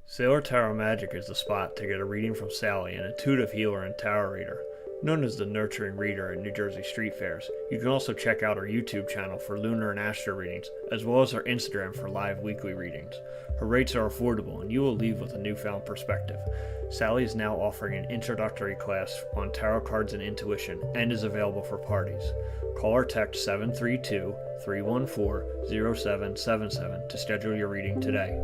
Sailor Tarot Magic is the spot to get a reading from Sally, an intuitive healer and tarot reader. Known as the Nurturing Reader at New Jersey street fairs, you can also check out our YouTube channel for lunar and astro readings, as well as our Instagram for live weekly readings. Her rates are affordable, and you will leave with a newfound perspective. Sally is now offering an introductory class on tarot cards and intuition, and is available for parties. Call or text 732-314-0777 to schedule your reading today.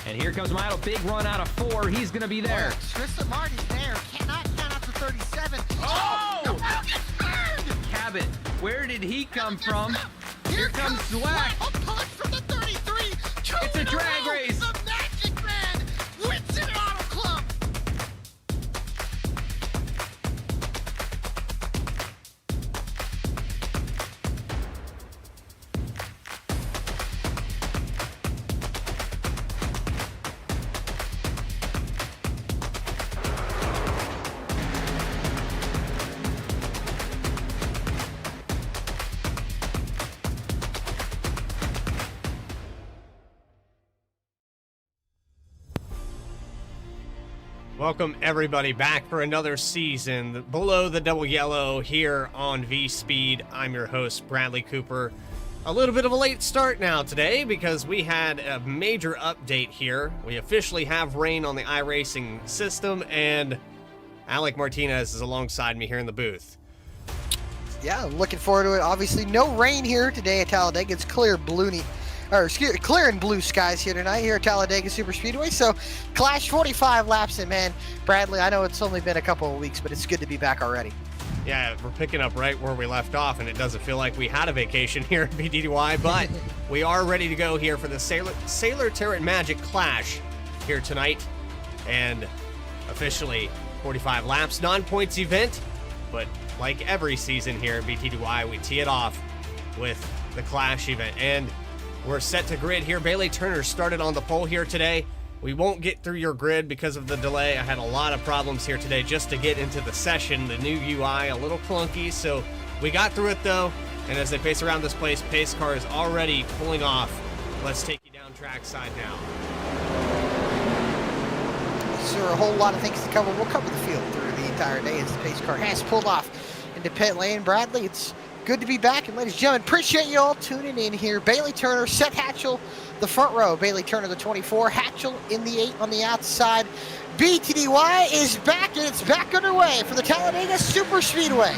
And here comes Milo, big run out of 4. He's going to be there. Tristan Martin's there. Cannot count out to 37. Oh! The Milo gets burned! Cabot, where did he come from? Here comes Zwack. A punch from the 33. It's a drag race. The Magic Man wins it at Auto Club. Welcome everybody back for another season below the double yellow here on VSPEED. I'm your host Bradley Cooper. A little bit of a late start now today because we had a major update here. We officially have rain on the iRacing system, and Alec Martinez is alongside me here in the booth. Yeah, looking forward to it. Obviously, no rain here today at Talladega. It's clear clear and blue skies here tonight here at Talladega Super Speedway. So, Clash 45 laps in, man. Bradley, I know it's only been a couple of weeks, but it's good to be back already. Yeah, we're picking up right where we left off, and it doesn't feel like we had a vacation here at BTDY, but we are ready to go here for the Sailor Tarot Magic Clash here tonight. And officially 45 laps, non-points event, but like every season here at BTDY, we tee it off with the Clash event. And we're set to grid here. Bailey Turner started on the pole here today. We won't get through your grid because of the delay. I had a lot of problems here today just to get into the session. The new UI, a little clunky, so we got through it though. And as they pace around this place, pace car is already pulling off. Let's take you down trackside now. So there are a whole lot of things to cover. We'll cover the field through the entire day as the pace car has pulled off into pit lane. Bradley, it's good to be back, and ladies and gentlemen, appreciate you all tuning in here. Bailey Turner, Seth Hatchell, the front row. Bailey Turner, the 24. Hatchell in the 8 on the outside. BTDY is back, and it's back underway for the Talladega Super Speedway.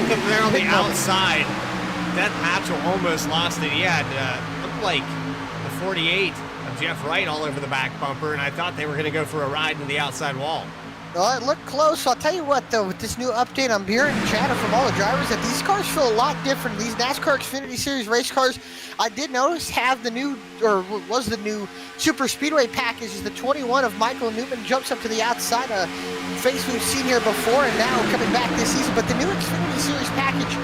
look up there on the outside. Death Hatchell almost lost it. He had, looked like the 48 of Jeff Wright all over the back bumper, and I thought they were going to go for a ride into the outside wall. Well, it looked close. I'll tell you what, though, with this new update, I'm hearing chatter from all the drivers that these cars feel a lot different. These NASCAR Xfinity Series race cars, I did notice, have the new, or was the new Super Speedway package. Is the 21 of Michael Newman jumps up to the outside, a face we've seen here before and now coming back this season. But the new Xfinity Series package,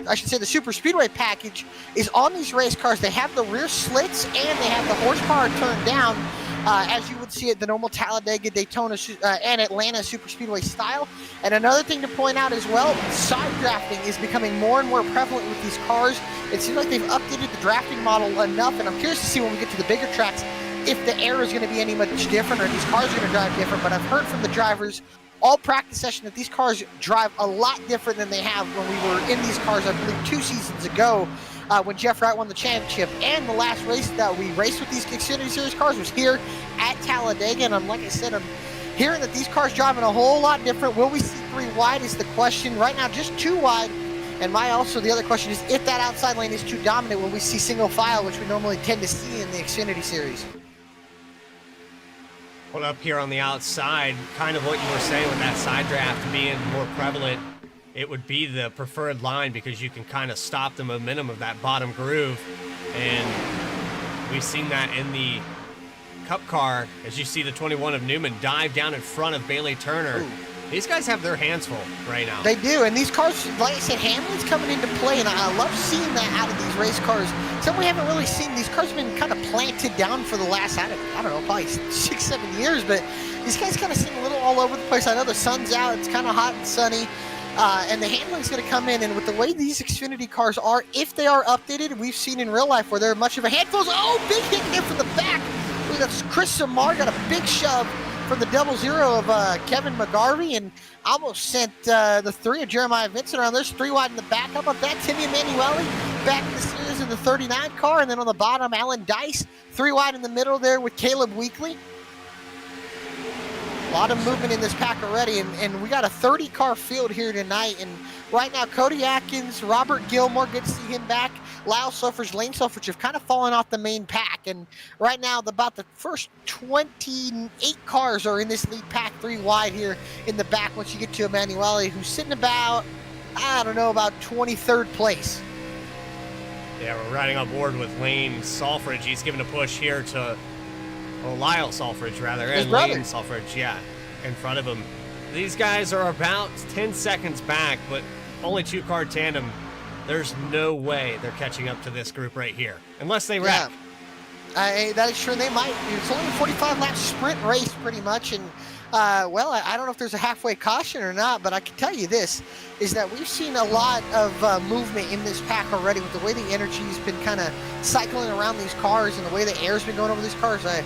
I should say the Super Speedway package, is on these race cars. They have the rear slits and they have the horsepower turned down. As you would see at the normal Talladega, Daytona, and Atlanta Super Speedway style. And another thing to point out as well, side drafting is becoming more and more prevalent with these cars. It seems like they've updated the drafting model enough, and I'm curious to see when we get to the bigger tracks if the air is going to be any much different or these cars are going to drive different. But I've heard from the drivers all practice session that these cars drive a lot different than they have when we were in these cars, I believe, 2 seasons ago. When Jeff Wright won the championship, and the last race that we raced with these Xfinity Series cars was here at Talladega. And like I said, I'm hearing that these cars driving a whole lot different. Will we see 3 wide is the question. Right now, just 2 wide. And the other question is, if that outside lane is too dominant, will we see single file, which we normally tend to see in the Xfinity Series? Well, up here on the outside, kind of what you were saying with that side draft being more prevalent, it would be the preferred line because you can kind of stop the momentum of that bottom groove. And we've seen that in the Cup car, as you see the 21 of Newman dive down in front of Bailey Turner. Ooh. These guys have their hands full right now. They do, and these cars, like I said, handling's coming into play, and I love seeing that out of these race cars. Something we haven't really seen. These cars have been kind of planted down for the last, I don't know, probably 6-7 years, but these guys kind of seem a little all over the place. I know the sun's out, it's kind of hot and sunny. And the handling's going to come in, and with the way these Xfinity cars are, if they are updated, we've seen in real life where they're much of a handful. Oh, big hit here from the back. Look, that's Chris Samar got a big shove from the 00 of Kevin McGarvey, and almost sent the 3 of Jeremiah Vincent around. There's 3 wide in the back. How about that? Timmy Emanuele back in the series in the 39 car, and then on the bottom, Alan Dice 3 wide in the middle there with Caleb Weekly. A lot of movement in this pack already, and we got a 30-car field here tonight. And right now, Cody Atkins, Robert Gilmore, good to see him back. Lyle Selfridge, Lane Selfridge have kind of fallen off the main pack. And right now, about the first 28 cars are in this lead pack, 3 wide here in the back once you get to Emanuele, who's sitting about, I don't know, about 23rd place. Yeah, we're riding on board with Lane Selfridge. He's giving a push here to... Well, Lyle Selfridge, rather, and Lane Selfridge, yeah, in front of him. These guys are about 10 seconds back, but only 2-car tandem. There's no way they're catching up to this group right here, unless they wreck. Yeah. That is true. They might. It's only a 45-lap sprint race, pretty much, and well, I don't know if there's a halfway caution or not, but I can tell you this, is that we've seen a lot of movement in this pack already with the way the energy's been kind of cycling around these cars and the way the air's been going over these cars. I'd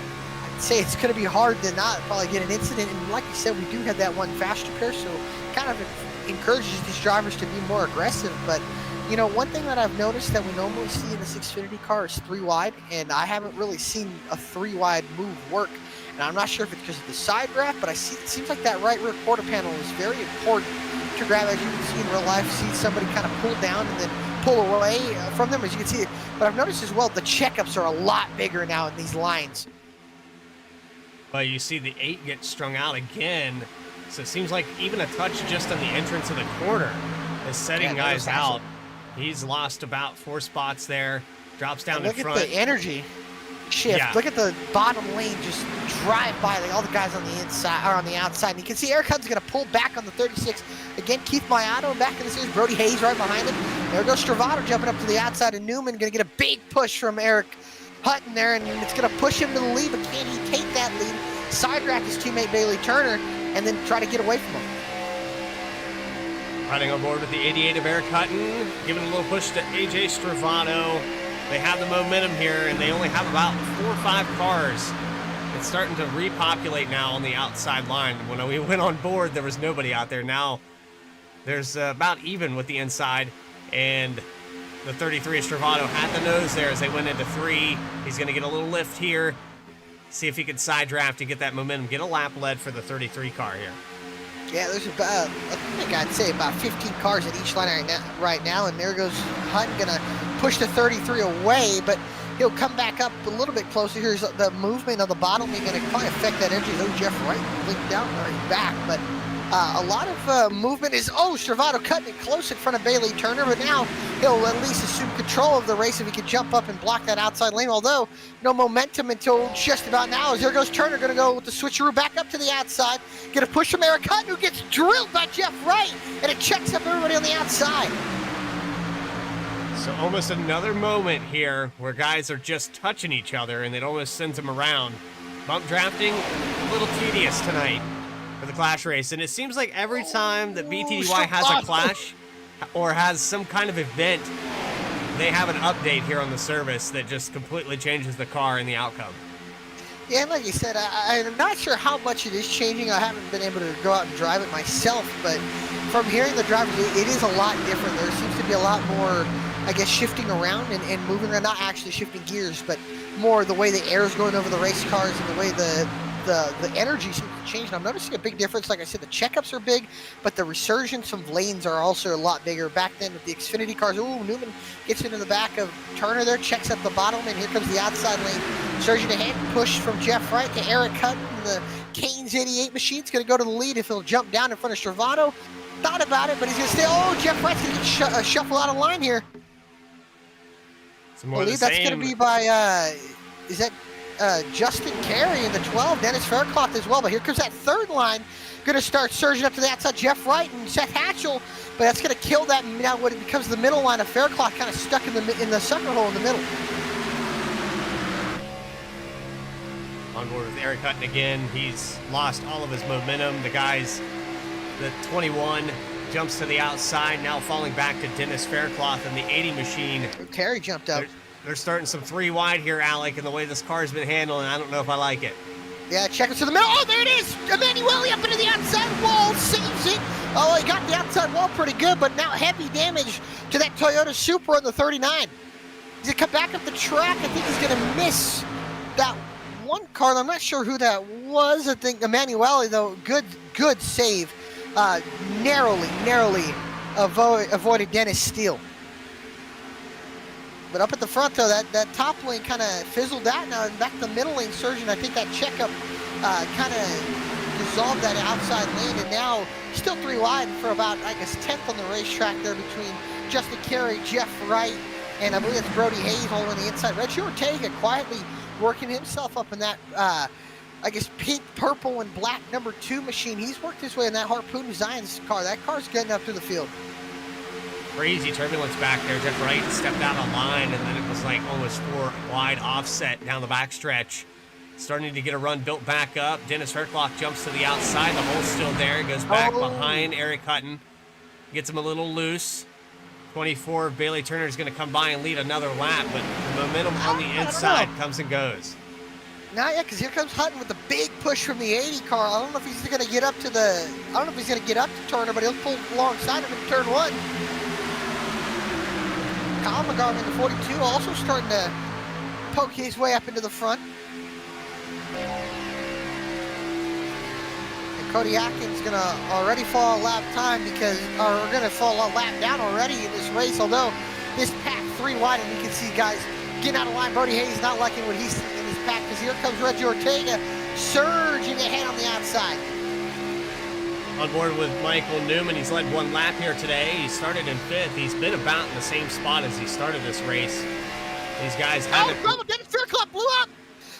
say it's going to be hard to not probably get an incident. And like you said, we do have that one fast repair, so kind of encourages these drivers to be more aggressive. But, you know, one thing that I've noticed that we normally see in this Xfinity car is 3 wide, and I haven't really seen a 3 wide move work. And I'm not sure if it's because of the side draft, but it seems like that right rear quarter panel is very important to grab, as you can see in real life. See somebody kind of pull down and then pull away from them, as you can see. But I've noticed as well, the checkups are a lot bigger now in these lines. But you see the 8 get strung out again. So it seems like even a touch just on the entrance of the corner is setting guys out. He's lost about 4 spots there. Drops down in front. Look at the energy shift. Yeah. Look at the bottom lane just drive by, like all the guys on the inside or on the outside. And you can see Eric Hutton's going to pull back on the 36. Again, Keith Maiato back in the series. Brody Hayes right behind him. There goes Stravato jumping up to the outside, and Newman going to get a big push from Eric Hutton there, and it's going to push him to the lead, but can he take that lead? Side rack his teammate Bailey Turner, and then try to get away from him. Riding on board with the 88 of Eric Hutton, giving a little push to AJ Stravato. They have the momentum here, and they only have about 4 or 5 cars. It's starting to repopulate now on the outside line. When we went on board, there was nobody out there. Now there's about even with the inside, and the 33 of Stravato had the nose there as they went into 3. He's going to get a little lift here. See if he can side draft to get that momentum. Get a lap lead for the 33 car here. Yeah, there's about, I think I'd say about 15 cars at each line right now, and there goes Hutton, gonna push the 33 away, but he'll come back up a little bit closer. Here's the movement of the bottom, he's gonna probably affect that energy. Oh, Jeff Wright blinked down, or he's back, but a lot of movement is, Stravado cutting it close in front of Bailey Turner, but now he'll at least assume control of the race if he can jump up and block that outside lane, although no momentum until just about now, as there goes Turner, gonna go with the switcheroo back up to the outside, gonna push from Eric Hutton, who gets drilled by Jeff Wright, and it checks up everybody on the outside. So almost another moment here where guys are just touching each other, and it almost sends them around. Bump drafting, a little tedious tonight for the Clash race, and it seems like every time that BTDY has a Clash or has some kind of event, they have an update here on the service that just completely changes the car and the outcome. Yeah, and like you said, I'm not sure how much it is changing. I haven't been able to go out and drive it myself, but from hearing the drivers, it is a lot different. There seems to be a lot more, I guess, shifting around and moving around, not actually shifting gears, but more the way the air is going over the race cars and the way the energy seems to change. And I'm noticing a big difference. Like I said, the checkups are big, but the resurgence of lanes are also a lot bigger. Back then with the Xfinity cars, Newman gets into the back of Turner there, checks up the bottom, and here comes the outside lane. Surging ahead, push from Jeff Wright to Eric Hutton. The Canes 88 machine's going to go to the lead if he'll jump down in front of Stravado. Thought about it, but he's going to stay. Jeff Wright's going to get shuffle out of line here. I believe that's going to be by, is that Justin Carey in the 12, Dennis Faircloth as well. But here comes that third line, going to start surging up to the outside. Jeff Wright and Seth Hatchell, but that's going to kill that. Now what it becomes the middle line of Faircloth, kind of stuck in the sucker hole in the middle. On board with Eric Hutton again. He's lost all of his momentum. The guys, the 21 jumps to the outside, now falling back to Dennis Faircloth and the 80 machine. Terry jumped up. They're starting some 3 wide here, Alec, and the way this car's been handling, I don't know if I like it. Yeah, check it to the middle. Oh, there it is. Emanuele up into the outside wall, saves it. Oh, he got the outside wall pretty good, but now heavy damage to that Toyota Supra on the 39. He's going to come back up the track. I think he's going to miss that one car. I'm not sure who that was. I think Emanuele, though, good save. Narrowly avoided Dennis Steele. But up at the front, though, that top lane kind of fizzled out now, and back to the middle lane surging. I think that checkup kind of dissolved that outside lane, and now still 3 wide for about, I guess, 10th on the racetrack there between Justin Carey, Jeff Wright, and I believe it's Brody Hayes holding the inside. Reggie Ortega quietly working himself up in that, I guess, pink, purple, and black number 2 machine. He's worked his way in that Harpoon Designs car. That car's getting up to the field. Crazy turbulence back there. Jeff Wright stepped out of line, and then it was like almost 4 wide offset down the backstretch. Starting to get a run built back up. Dennis Faircloth jumps to the outside. The hole's still there. Goes back behind Eric Hutton. Gets him a little loose. 24, Bailey Turner is going to come by and lead another lap, but the momentum on the inside comes and goes. Now, yeah, because here comes Hutton with the big push from the 80 car. I don't know if he's going to get up to Turner, but he'll pull alongside him in turn 1. Kyle McGarvey in the 42 also starting to poke his way up into the front. And Cody Atkins going to already fall a lap lap down already in this race, although this pack 3 wide, and you can see guys getting out of line. Brody Hayes not liking what he's in his pack, because here comes Reggie Ortega surging ahead on the outside. On board with Michael Newman. He's led 1 lap here today. He started in 5th. He's been about in the same spot as he started this race. These guys haven't... Dennis Faircloth blew up!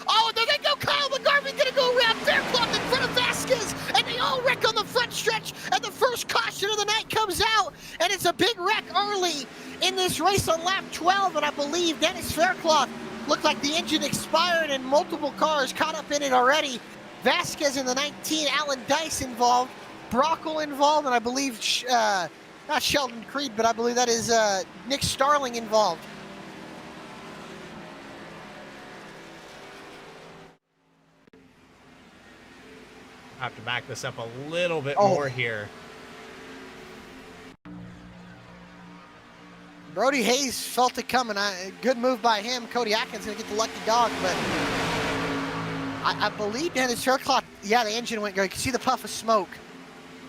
Oh, and there they go! Kyle McGarvey gonna go around Faircloth in front of Vasquez, and they all wreck on the front stretch, and the first caution of the night comes out, and it's a big wreck early in this race on lap 12, and I believe Dennis Faircloth looked like the engine expired, and multiple cars caught up in it already. Vasquez in the 19, Alan Dice involved, Brockle involved, and I believe, not Sheldon Creed, but I believe that is Nick Starling involved. I have to back this up a little bit more here. Brody Hayes felt it coming. Good move by him. Cody Atkins going to get the lucky dog, but I believe Dennis Faircloth, yeah, the engine went good. You can see the puff of smoke.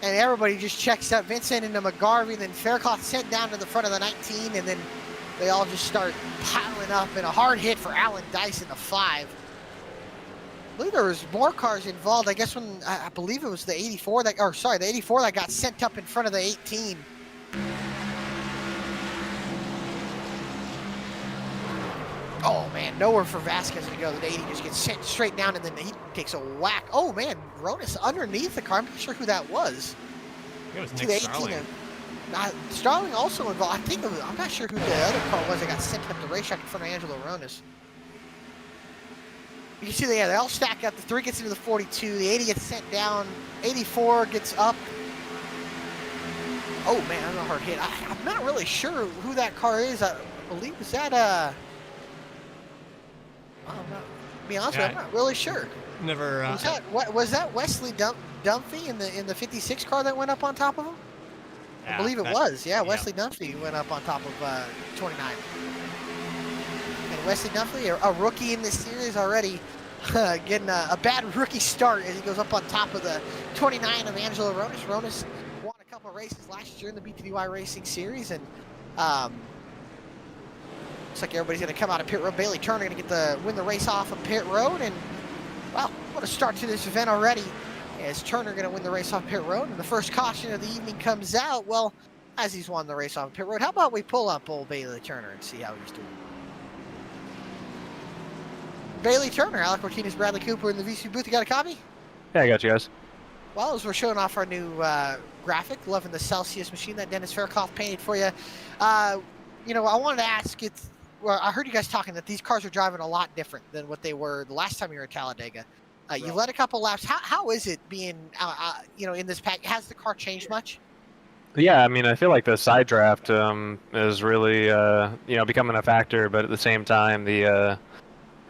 and everybody just checks up. Vincent into McGarvey, then Faircloth sent down to the front of the 19, and then they all just start piling up, and a hard hit for Alan Dice in the 5. I believe there was more cars involved. I guess when I believe it was the 84 that, or sorry, the 84 that got sent up in front of the 18. Oh man, nowhere for Vasquez to go. The 80 just gets sent straight down, and then he takes a whack. Oh man, Ronis underneath the car. I'm not sure who that was. It was To Nick the 18. Starling. Starling also involved. I think it was, I'm not sure who the other car was that got sent up the racetrack in front of Angelo Ronis. You can see they all stack up. The 3 gets into the 42. The 80 gets sent down. 84 gets up. Oh man, that's a hard hit. I'm not really sure who that car is. I believe is that I'm not, to be honest with you, I'm not really sure. Never. Was that Wesley Dunphy in the 56 car that went up on top of him? I believe it was. Yeah, Wesley Dunphy went up on top of 29. And Wesley Dunphy, a rookie in this series already, getting a bad rookie start as he goes up on top of the 29 of Angelo Ronis. Ronis won a couple of races last year in the BTDY Racing Series, and looks like everybody's going to come out of pit road. Bailey Turner going to win the race off of pit road, and wow, what a start to this event already. As Turner going to win the race off pit road, and the first caution of the evening comes out. Well, as he's won the race off pit road, how about we pull up old Bailey Turner and see how he's doing? Bailey Turner, Alec Martinez, Bradley Cooper in the VSPEED booth. You got a copy? Yeah, I got you guys. Well, as we're showing off our new graphic, loving the Celsius machine that Dennis Faircloth painted for you. You know, I wanted to ask, well, I heard you guys talking that these cars are driving a lot different than what they were the last time you were at Talladega. You led a couple laps. How is it being, you know, in this pack? Has the car changed much? Yeah, I mean, I feel like the side draft is really, you know, becoming a factor, but at the same time, the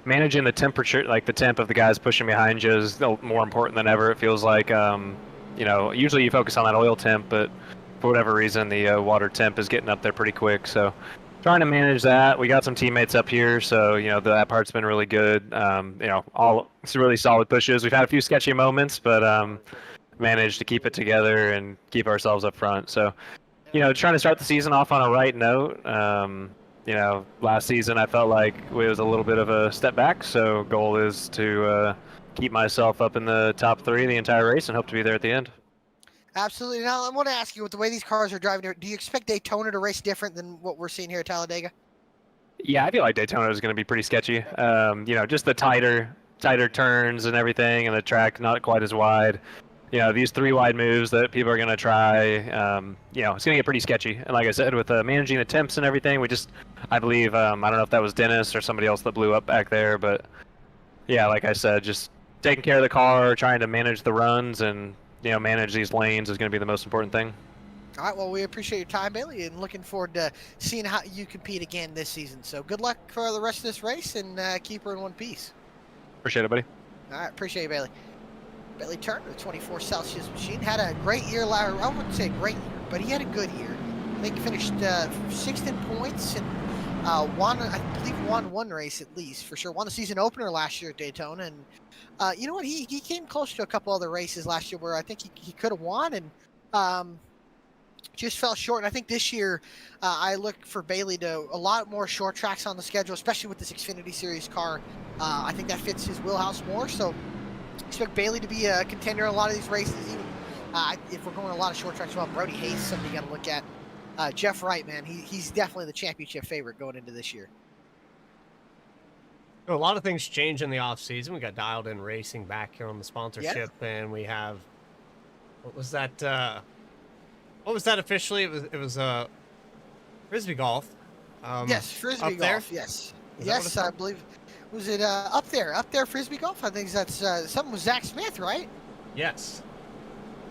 managing the temperature, like the temp of the guys pushing behind you, is more important than ever. It feels like, you know, usually you focus on that oil temp, but for whatever reason, the water temp is getting up there pretty quick. So trying to manage that. We got some teammates up here, so, you know, that part's been really good. You know, all it's really solid pushes. We've had a few sketchy moments, but managed to keep it together and keep ourselves up front. So, you know, trying to start the season off on a right note. You know, last season I felt like it was a little bit of a step back, so goal is to keep myself up in the top 3 the entire race and hope to be there at the end. Absolutely. Now, I want to ask you, with the way these cars are driving, do you expect Daytona to race different than what we're seeing here at Talladega? Yeah, I feel like Daytona is going to be pretty sketchy. You know, just the tighter turns and everything, and the track not quite as wide. You know, these 3 wide moves that people are going to try, you know, it's going to get pretty sketchy. And like I said, with managing the temps and everything, I believe, I don't know if that was Dennis or somebody else that blew up back there, but yeah, like I said, just taking care of the car, trying to manage the runs, and, you know, manage these lanes is going to be the most important thing. All right, well, we appreciate your time, Bailey, and looking forward to seeing how you compete again this season. So good luck for the rest of this race, and keep her in one piece. Appreciate it, buddy. All right, appreciate you, Bailey. Bailey Turner, the 24 Celsius machine, had a great year. I wouldn't say great year, but he had a good year. I think he finished 6th in points and won one race at least, for sure. Won the season opener last year at Daytona. And you know what? He came close to a couple other races last year where I think he could have won, and just fell short. And I think this year I look for Bailey to a lot more short tracks on the schedule, especially with this Xfinity Series car. I think that fits his wheelhouse more. So expect Bailey to be a contender in a lot of these races. Even if we're going a lot of short tracks, well, Brody Hayes, somebody you got to look at. Jeff Wright, man, he's definitely the championship favorite going into this year. A lot of things changed in the offseason. We got Dialed In Racing back here on the sponsorship, and we have, what was that officially? It was Frisbee Golf. Yes, Frisbee Golf, there? yes. Yes, I believe. Was it up there Frisbee Golf? I think that's something with Zach Smith, right? Yes.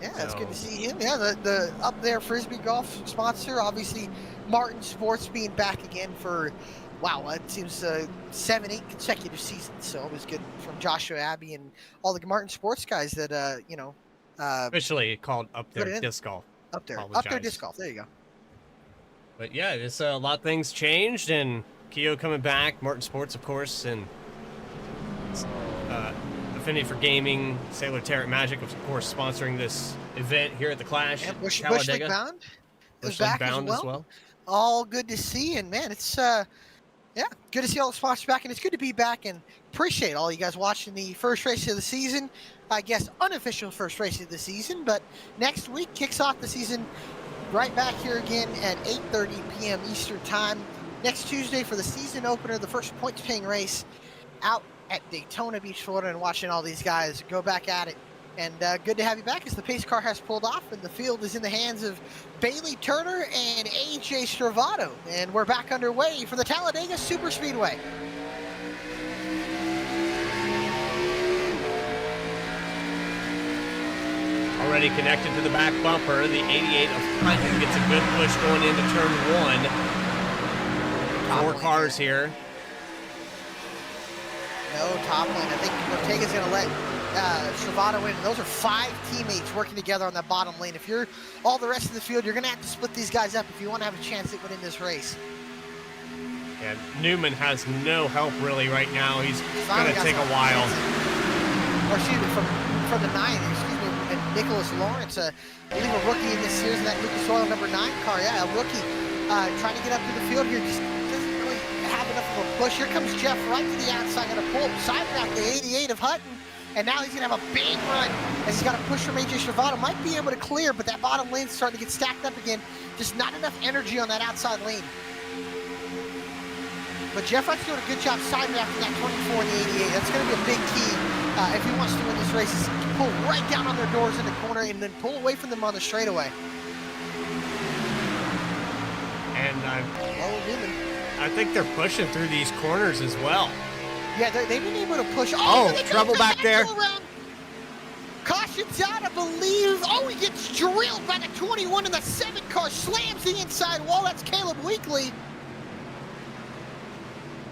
Yeah, that's good to see him. Yeah, the up there Frisbee Golf sponsor. Obviously, Martin Sports being back again for, wow, it seems 7-8 consecutive seasons. So always good from Joshua Abbey and all the Martin Sports guys that you know. Officially called Up There Disc Golf. Up there Disc Golf. There you go. But yeah, it's a lot of things changed, and Keogh coming back, Martin Sports, of course, and Affinity for Gaming, Sailor Tarrant Magic, of course, sponsoring this event here at the Clash. And Bush Talladega. League Bound is Bush League back Bound as well. All good to see, and man, it's yeah, good to see all the sponsors back, and it's good to be back, and appreciate all you guys watching the first race of the season. I guess unofficial first race of the season, but next week kicks off the season right back here again at 8:30 p.m. Eastern Time. Next Tuesday for the season opener, the first points-paying race out at Daytona Beach, Florida, and watching all these guys go back at it. And good to have you back as the pace car has pulled off and the field is in the hands of Bailey Turner and AJ Stravato. And we're back underway for the Talladega Super Speedway. Already connected to the back bumper. The 88 of Clinton gets a good push going into turn 1. 4 cars here. No top lane. I think Ortega's going to let Stravato in. Those are 5 teammates working together on that bottom lane. If you're all the rest of the field, you're going to have to split these guys up if you want to have a chance at winning this race. And Newman has no help really right now. He's going to take a while. Or excuse me, from the 9, excuse me, and Nicholas Lawrence, I believe a rookie in this series in that Lucas Oil number 9 car. Yeah, a rookie trying to get up to the field here. Just doesn't really have enough of a push. Here comes Jeff right to the outside, going to pull side back the 88 of Hutton. And now he's going to have a big run as he's got a push from AJ Stravato. Might be able to clear, but that bottom lane's starting to get stacked up again. Just not enough energy on that outside lane. But Jeff Hutt's doing a good job side drafting that 24 and the 88. That's going to be a big key if he wants to win this race. Is pull right down on their doors in the corner and then pull away from them on the straightaway. And I think they're pushing through these corners as well. Yeah, they've been able to push. Oh, trouble back there. Caution's out, I believe. Oh, he gets drilled by the 21 and the 7 car. Slams the inside wall. That's Caleb Weekly.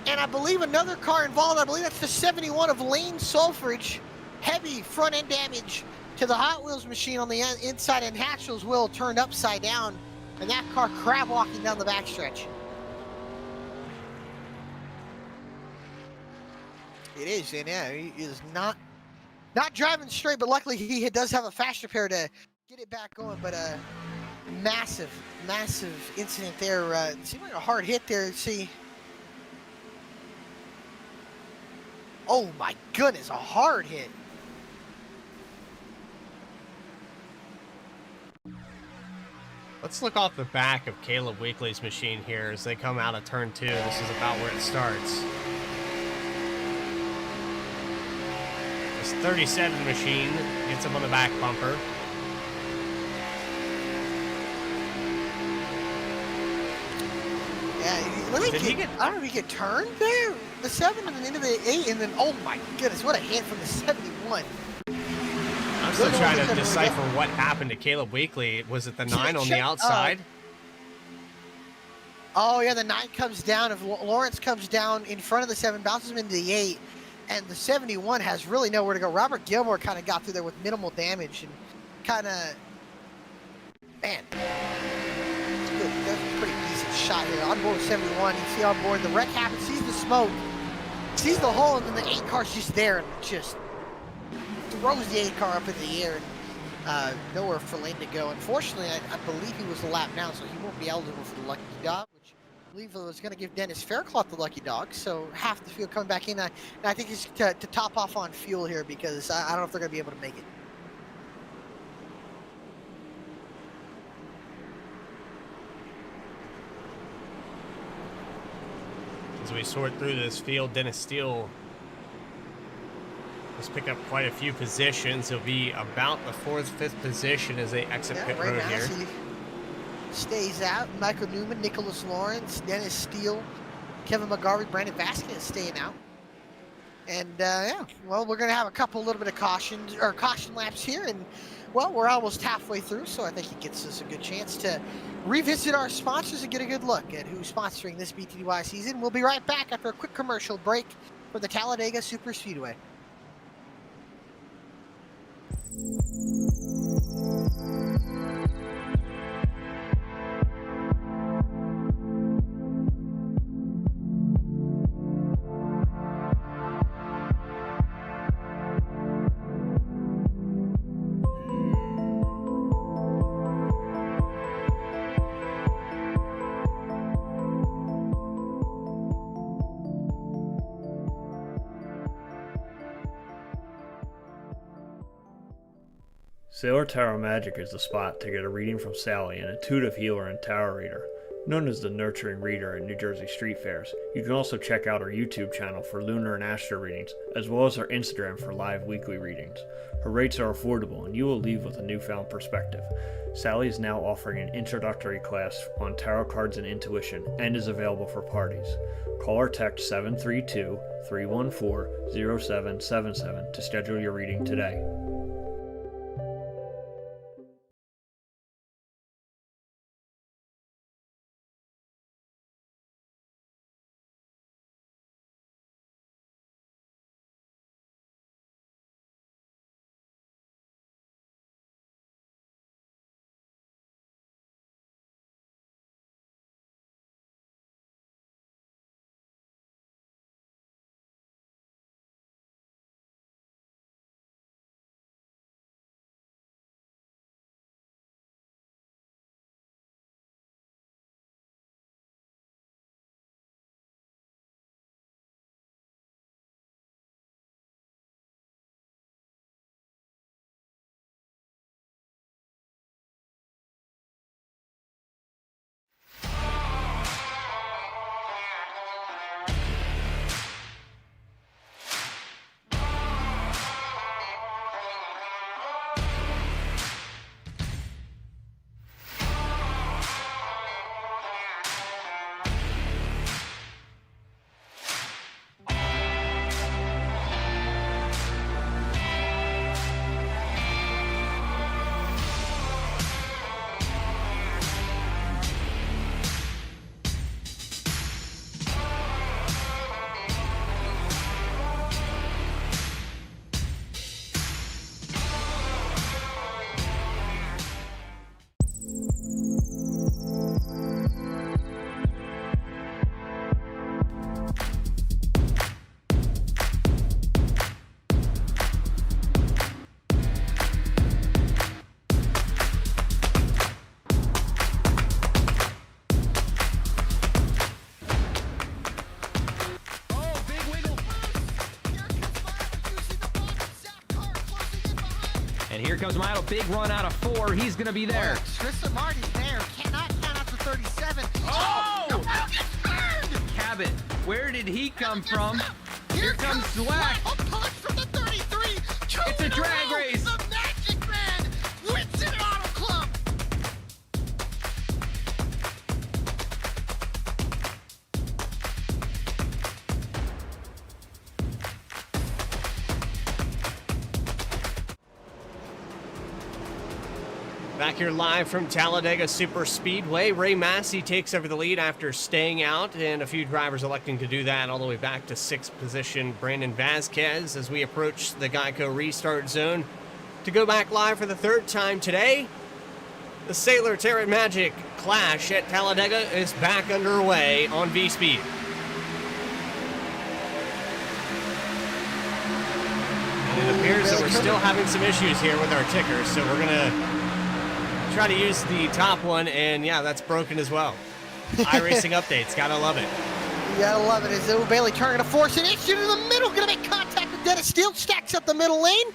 And I believe another car involved. I believe that's the 71 of Lane Sulfridge. Heavy front end damage to the Hot Wheels machine on the inside, and Hatchell's wheel turned upside down. And that car crab walking down the backstretch. It is, and yeah, he is not driving straight, but luckily he does have a fast repair to get it back going. But a massive incident there. It seemed like a hard hit there. See, oh my goodness, a hard hit. Let's look off the back of Caleb Weekly's machine here as they come out of turn 2. This is about where it starts. 37 machine gets up on the back bumper. Yeah, I don't know if he get turned there. The 7 and then into the 8, and then oh my goodness, what a hit from the 71. I'm still trying to decipher what happened to Caleb Weekly. Was it the 9 on the outside? Oh yeah, the 9 comes down. If Lawrence comes down in front of the 7, bounces him into the 8. And the 71 has really nowhere to go. Robert Gilmore kind of got through there with minimal damage and kind of, man, it's good. That's a pretty decent shot here. On board 71, you see on board, the wreck happens, sees the smoke, sees the hole, and then the 8 car's just there and just throws the 8 car up in the air and nowhere for Lane to go. Unfortunately, I believe he was the lap down, so he won't be eligible for the lucky dog, which I believe was going to give Dennis Faircloth the lucky dog, so half the field coming back in. And I think it's to top off on fuel here because I don't know if they're going to be able to make it. As we sort through this field, Dennis Steele has picked up quite a few positions. He'll be about the 4th, 5th position as they exit pit right road now, here. Stays out. Michael Newman, Nicholas Lawrence, Dennis Steele, Kevin McGarvey, Brandon Vasquez staying out. And yeah, well, we're going to have a little bit of caution laps here, and well, we're almost halfway through, so I think it gets us a good chance to revisit our sponsors and get a good look at who's sponsoring this BTDY season. We'll be right back after a quick commercial break for the Talladega Super Speedway. Sailor Tower Magic is the spot to get a reading from Sally, an intuitive healer and tower reader. Known as the nurturing reader at New Jersey street fairs, you can also check out our YouTube channel for lunar and astro readings, as well as our Instagram for live weekly readings. Her rates are affordable and you will leave with a newfound perspective. Sally is now offering an introductory class on tarot cards and intuition and is available for parties. Call or text 732-314-0777 to schedule your reading today. And here comes Milo, big run out of 4. He's going to be there. Tristan Martin's there. Cannot count out to 37. Oh! No, gets burned! Cabot, where did he come from? Here comes Zwack. A punch from the 33. It's a drag race. The Magic Man wins it at Auto Club. Back here live from Talladega Super Speedway. Ray Massey takes over the lead after staying out, and a few drivers electing to do that all the way back to 6th position. Brandon Vasquez as we approach the Geico restart zone. To go back live for the 3rd time today, the Sailor Tarot Magic Clash at Talladega is back underway on VSPEED. And it appears that we're still having some issues here with our tickers, so we're going to try to use the top one, and yeah, that's broken as well. iRacing updates, gotta love it. You gotta love it. As Bailey Turner gonna force an issue to the middle, gonna make contact with Dennis Steele, stacks up the middle lane,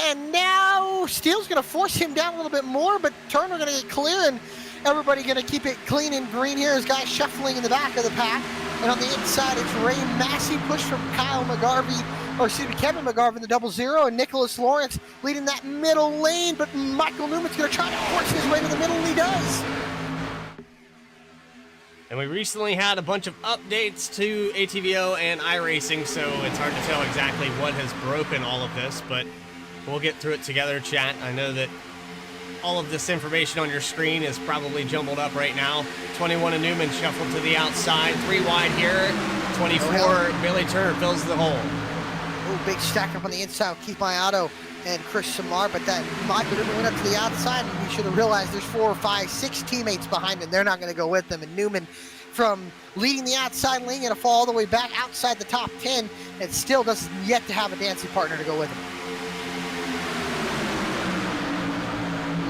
and now Steele's gonna force him down a little bit more, but Turner gonna get clear, and everybody gonna keep it clean and green here as guys shuffling in the back of the pack. And on the inside, it's Ray Massey, pushed from Kyle McGarvey, or excuse me, Kevin McGarvey in the 00, and Nicholas Lawrence leading that middle lane, but Michael Newman's going to try to force his way to the middle, and he does. And we recently had a bunch of updates to ATVO and iRacing, so it's hard to tell exactly what has broken all of this, but we'll get through it together, chat. I know that all of this information on your screen is probably jumbled up right now. 21 and Newman shuffled to the outside, 3 wide here. 24, Bailey Turner fills the hole. Oh, big stack up on the inside with Keith Maiato and Chris Samar, but that Michael Newman went up to the outside, and we should have realized there's 4, 5, 6 teammates behind him. They're not going to go with them, and Newman from leading the outside lane going to fall all the way back outside the top 10, and still doesn't yet to have a dancing partner to go with him.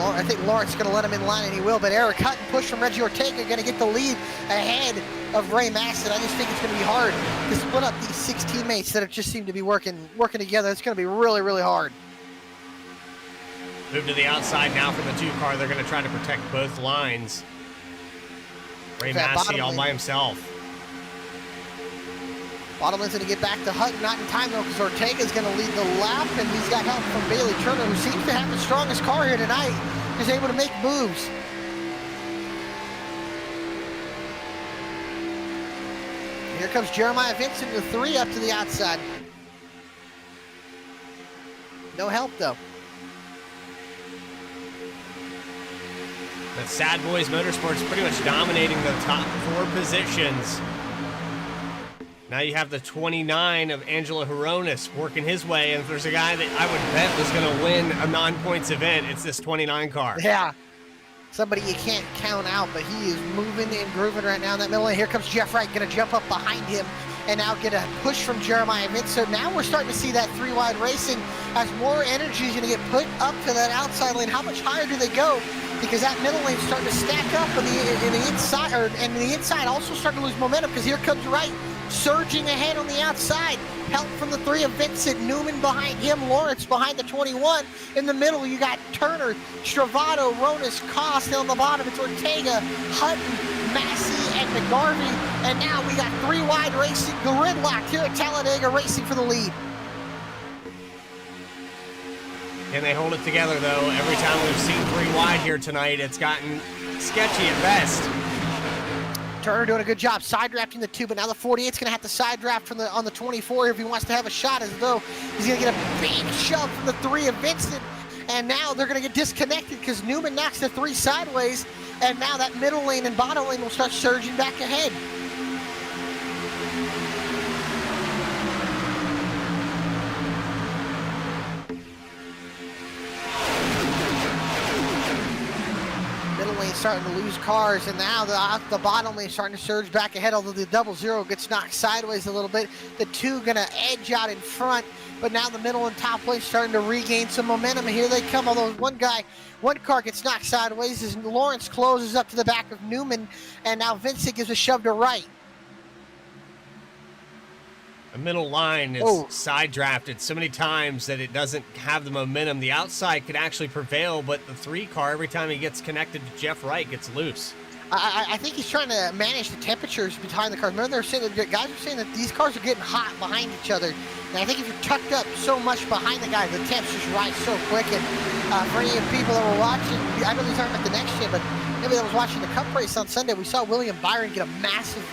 I think Lawrence is going to let him in line, and he will, but Eric Hutton push from Reggie Ortega going to get the lead ahead of Ray Massett. I just think it's going to be hard to split up these 6 teammates that have just seemed to be working together. It's going to be really, really hard. Move to the outside now for the 2 car. They're going to try to protect both lines. Ray Massey all by himself. Bottom lane's going to get back to Hutton, not in time though, because Ortega's going to lead the lap, and he's got help from Bailey Turner, who seems to have the strongest car here tonight. He's able to make moves. Here comes Jeremiah Vincent with 3 up to the outside. No help though. But Sad Boys Motorsports pretty much dominating the top 4 positions. Now you have the 29 of Angelo Hironis working his way, and if there's a guy that I would bet was going to win a non-points event, it's this 29 car. Yeah. Somebody you can't count out, but he is moving and grooving right now in that middle lane. Here comes Jeff Wright, going to jump up behind him and now get a push from Jeremiah Vincent. So now we're starting to see that 3-wide racing as more energy is going to get put up to that outside lane. How much higher do they go? Because that middle lane's starting to stack up in the inside, and the inside also starting to lose momentum, because here comes Wright surging ahead on the outside. Help from the 3 of Vincent, Newman behind him, Lawrence behind the 21. In the middle, you got Turner, Stravato, Ronas, Koss. On the bottom, it's Ortega, Hutton, Massey, and McGarvey. And now we got 3-wide racing, gridlocked here at Talladega Racing for the lead. Can they hold it together, though? Every time we've seen 3 wide here tonight, it's gotten sketchy at best. Turner doing a good job side drafting the 2, but now the 48's going to have to side draft from on the 24 if he wants to have a shot, as though he's going to get a big shove from the 3 of Vincent. And now they're going to get disconnected because Newman knocks the 3 sideways, and now that middle lane and bottom lane will start surging back ahead. Starting to lose cars, and now the bottom lane starting to surge back ahead, although the 00 gets knocked sideways a little bit. The 2 gonna edge out in front, but now the middle and top lane starting to regain some momentum. Here they come, although one car gets knocked sideways as Lawrence closes up to the back of Newman, and now Vincent gives a shove to Wright. The middle line is side drafted so many times that it doesn't have the momentum. The outside could actually prevail, but the 3 car, every time he gets connected to Jeff Wright, gets loose. I think he's trying to manage the temperatures behind the cars. Remember, they're saying that guys are saying that these cars are getting hot behind each other. And I think if you're tucked up so much behind the guy, the temps just rise so quick. And for any of the people that were watching, I know they're talking about the next year, but maybe that was watching the Cup race on Sunday, we saw William Byron get a massive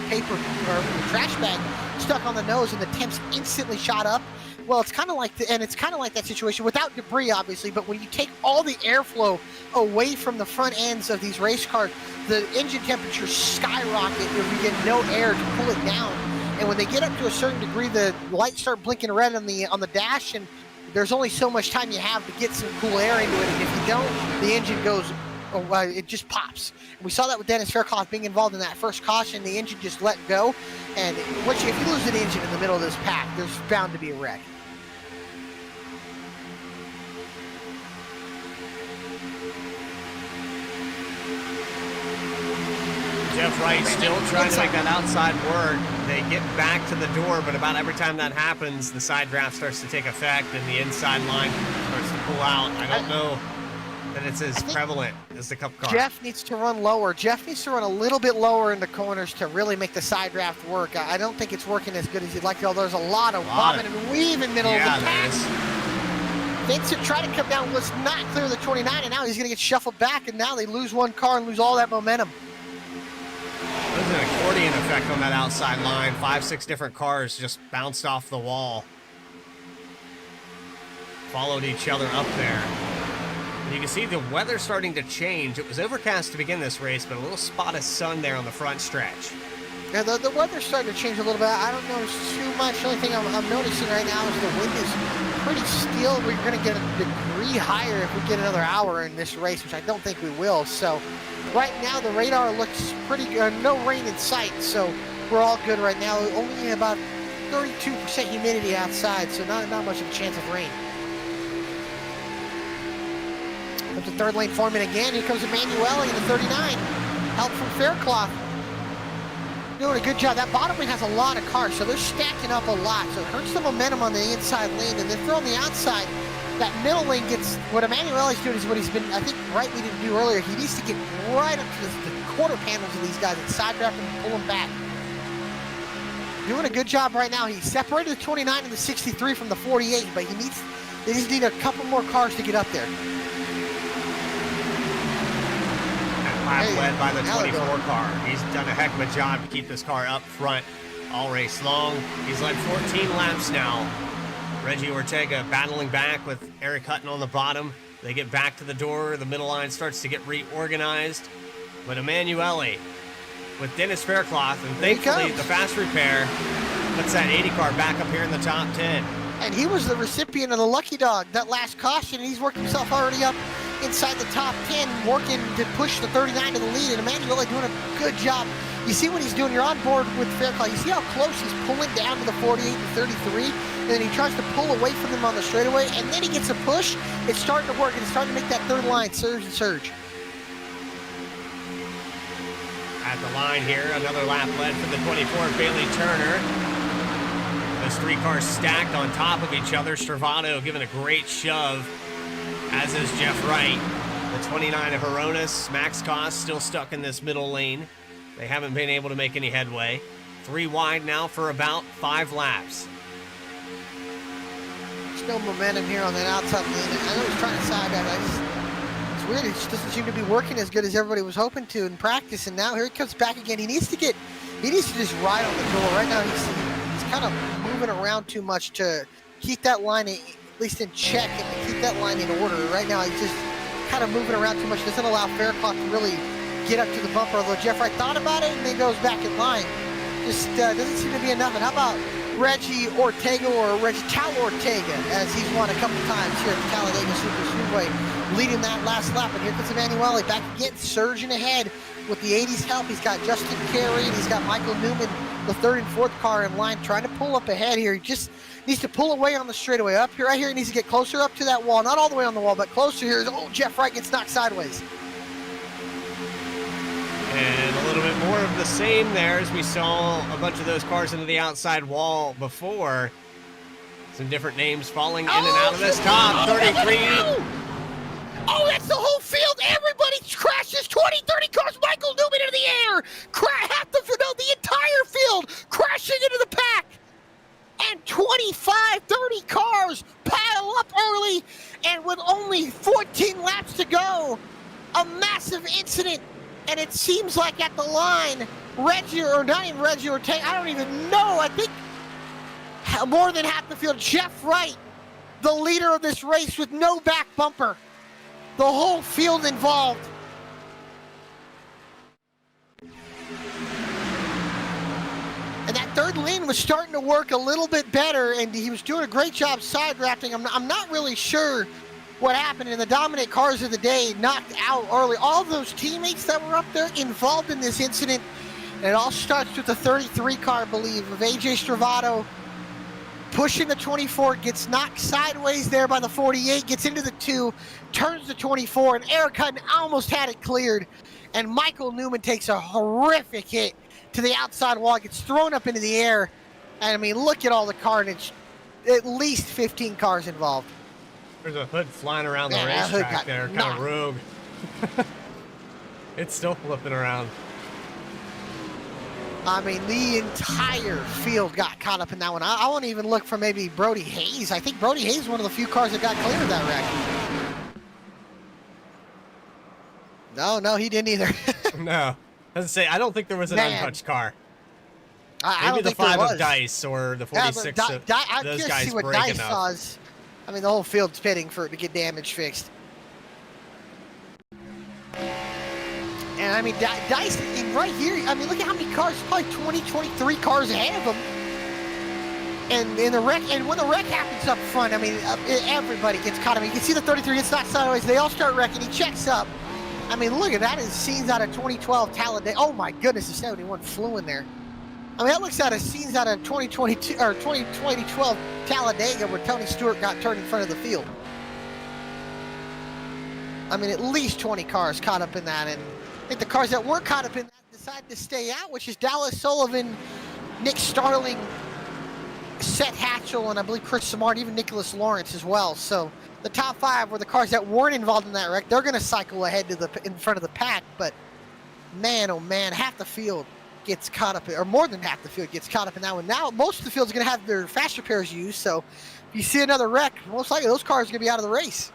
paper or trash bag stuck on the nose, and the temps instantly shot up. Well, it's kind of like that situation without debris, obviously, but when you take all the airflow away from the front ends of these race cars, the engine temperatures skyrocket if we get no air to cool it down. And when they get up to a certain degree, the lights start blinking red on the dash, and there's only so much time you have to get some cool air into it. And if you don't, the engine goes, it just pops. And we saw that with Dennis Faircloth being involved in that first caution. The engine just let go, and if you lose an engine in the middle of this pack, there's bound to be a wreck. Jeff Wright still trying to make that outside work. They get back to the door, but about every time that happens, the side draft starts to take effect and the inside line starts to pull out. I don't know that it's as prevalent as the Cup car. Jeff needs to run lower. Jeff needs to run a little bit lower in the corners to really make the side draft work. I don't think it's working as good as you'd like to, although there's a lot of bobbing and weave in the middle of the pack. Vincent tried to come down, was not clear of the 29, and now he's going to get shuffled back, and now they lose one car and lose all that momentum. There's an accordion effect on that outside line. 5-6 different cars just bounced off the wall. Followed each other up there. And you can see the weather starting to change. It was overcast to begin this race, but a little spot of sun there on the front stretch. Yeah, the weather's starting to change a little bit. I don't notice too much. The only thing I'm noticing right now is the wind is pretty still. We're going to get a degree higher if we get another hour in this race, which I don't think we will. So right now the radar looks pretty good. No rain in sight, so we're all good right now. Only about 32% humidity outside, so not much of a chance of rain. Comes the third lane forming again. Here comes Emanuele in the 39. Help from Faircloth. Doing a good job. That bottom lane has a lot of cars, so they're stacking up a lot. So it hurts the momentum on the inside lane. And then from the outside, that middle lane gets, what Emanuele's doing is what he's been, I think, rightly to do earlier. He needs to get right up to the quarter panels of these guys and side draft them and pull them back. Doing a good job right now. He separated the 29 and the 63 from the 48, but they just need a couple more cars to get up there. And lap led by the 24 car. He's done a heck of a job to keep this car up front all race long. He's led 14 laps now. Reggie Ortega battling back with Eric Hutton on the bottom. They get back to the door. The middle line starts to get reorganized. But Emanuele with Dennis Faircloth, and thankfully the fast repair puts that 80 car back up here in the top 10. And he was the recipient of the lucky dog, that last caution, and he's worked himself already up inside the top 10, working to push the 39 to the lead, and Emanuele doing a good job. You see what he's doing, you're on board with Faircloth. You see how close he's pulling down to the 48 and 33, and then he tries to pull away from them on the straightaway, and then he gets a push. It's starting to work, and it's starting to make that third line surge and surge. At the line here, another lap led for the 24, Bailey Turner. Those three cars stacked on top of each other. Stravado giving a great shove, as is Jeff Wright. The 29 of Horonis, Max Koss still stuck in this middle lane. They haven't been able to make any headway. 3 wide now for about 5 laps. There's no momentum here on that outside lane. I know he's trying to side that. It's weird. It just doesn't seem to be working as good as everybody was hoping to in practice. And now here he comes back again. He needs to just ride on the door. Right now he's kind of moving around too much to keep that line at least in check and to keep that line in order. Right now he's just kind of moving around too much. Doesn't allow Faircloth to really get up to the bumper. Although Jeff Wright thought about it and then goes back in line. Just doesn't seem to be enough. And how about Reggie Ortega, or Reggie Tal Ortega, as he's won a couple times here at the Talladega Super Speedway, leading that last lap. And here comes Emanuele back again, surging ahead with the 80s help. He's got Justin Carey and he's got Michael Newman, the 3rd and 4th car in line, trying to pull up ahead here. He just needs to pull away on the straightaway. Up here, right here, he needs to get closer up to that wall. Not all the way on the wall, but closer here. Oh, Jeff Wright gets knocked sideways. And a little bit more of the same there, as we saw a bunch of those cars into the outside wall before. Some different names falling in and out of this top. 33. Oh, that's the whole field. Everybody crashes. 20, 30 cars. Michael Newman into the air. The entire field crashing into the pack. And 25, 30 cars pile up early. And with only 14 laps to go, a massive incident. And it seems like at the line, Reggie, or not even Reggie Ortega, I don't even know. I think more than half the field, Jeff Wright, the leader of this race with no back bumper. The whole field involved. And that third lane was starting to work a little bit better, and he was doing a great job side drafting. I'm not really sure what happened, in the dominant cars of the day knocked out early. All those teammates that were up there involved in this incident. And it all starts with the 33 car, I believe, of AJ Stravado pushing the 24, gets knocked sideways there by the 48, gets into the 2, turns the 24, and Eric Hutton almost had it cleared. And Michael Newman takes a horrific hit to the outside wall, gets thrown up into the air. And I mean, look at all the carnage. At least 15 cars involved. There's a hood flying around the racetrack there, kind of rogue. It's still flipping around. I mean, the entire field got caught up in that one. I won't even look for maybe Brody Hayes. I think Brody Hayes is one of the few cars that got clear of that wreck. No, he didn't either. No. As I say, I don't think there was an untouched car. Maybe the 5 of Dice or the 46 of those guys see what break Dice enough. saws. I mean, the whole field's pitting for it to get damage fixed. And I mean, Dice, right here, I mean, look at how many cars, probably 20, 23 cars ahead of him. And in the wreck, and when the wreck happens up front, I mean, everybody gets caught. I mean, you can see the 33 gets knocked sideways. They all start wrecking. He checks up. I mean, look at that. Is scenes out of 2012 Talladega. Oh my goodness, the 71 flew in there. I mean, that looks out of scenes out of 2022 or 2012 Talladega, where Tony Stewart got turned in front of the field. I mean, at least 20 cars caught up in that, and I think the cars that weren't caught up in that decided to stay out, which is Dallas Sullivan, Nick Starling, Seth Hatchell, and I believe Chris Samard, even Nicholas Lawrence as well. So the top 5 were the cars that weren't involved in that wreck. They're going to cycle ahead to in front of the pack, but man, oh man, half the field gets caught up, or more than half the field gets caught up in that one. Now most of the field's going to have their fast repairs used, so if you see another wreck, most likely those cars are going to be out of the race.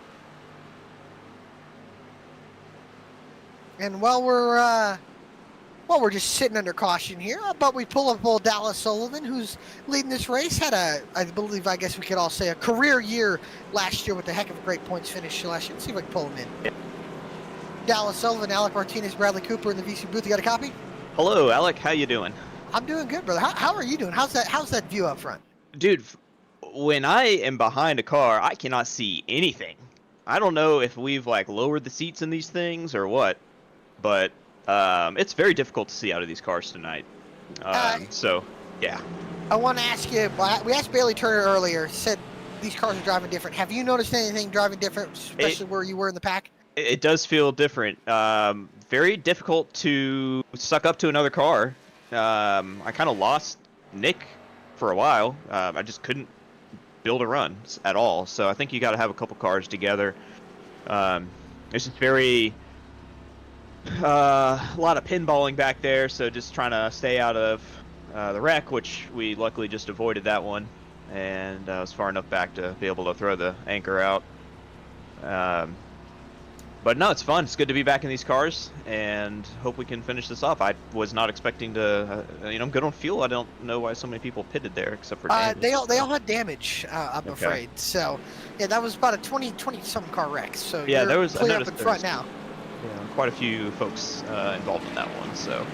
And while we're just sitting under caution here, but we pull up old Dallas Sullivan, who's leading this race. Had I guess we could all say, a career year last year with a heck of a great points finish last year. Let's see if I can pull him in. Yeah. Dallas Sullivan, Alec Martinez, Bradley Cooper in the VC booth. You got a copy? Hello, Alec. How you doing? I'm doing good, brother. How are you doing? How's that view up front? Dude, when I am behind a car, I cannot see anything. I don't know if we've like lowered the seats in these things or what, but it's very difficult to see out of these cars tonight. So, yeah. I want to ask you, we asked Bailey Turner earlier, said these cars are driving different. Have you noticed anything driving different, especially where you were in the pack? It does feel different. Very difficult to suck up to another car. I kind of lost Nick for a while. I just couldn't build a run at all. So I think you got to have a couple cars together. It's just very a lot of pinballing back there. So just trying to stay out of the wreck, which we luckily just avoided that one, and I was far enough back to be able to throw the anchor out. But no, it's fun. It's good to be back in these cars, and hope we can finish this off. I was not expecting to, I'm good on fuel. I don't know why so many people pitted there, except for damage. They all had damage, I'm afraid. So, yeah, that was about a 20-something car wreck. So yeah, there was. clear up in front now. Yeah, quite a few folks involved in that one. So.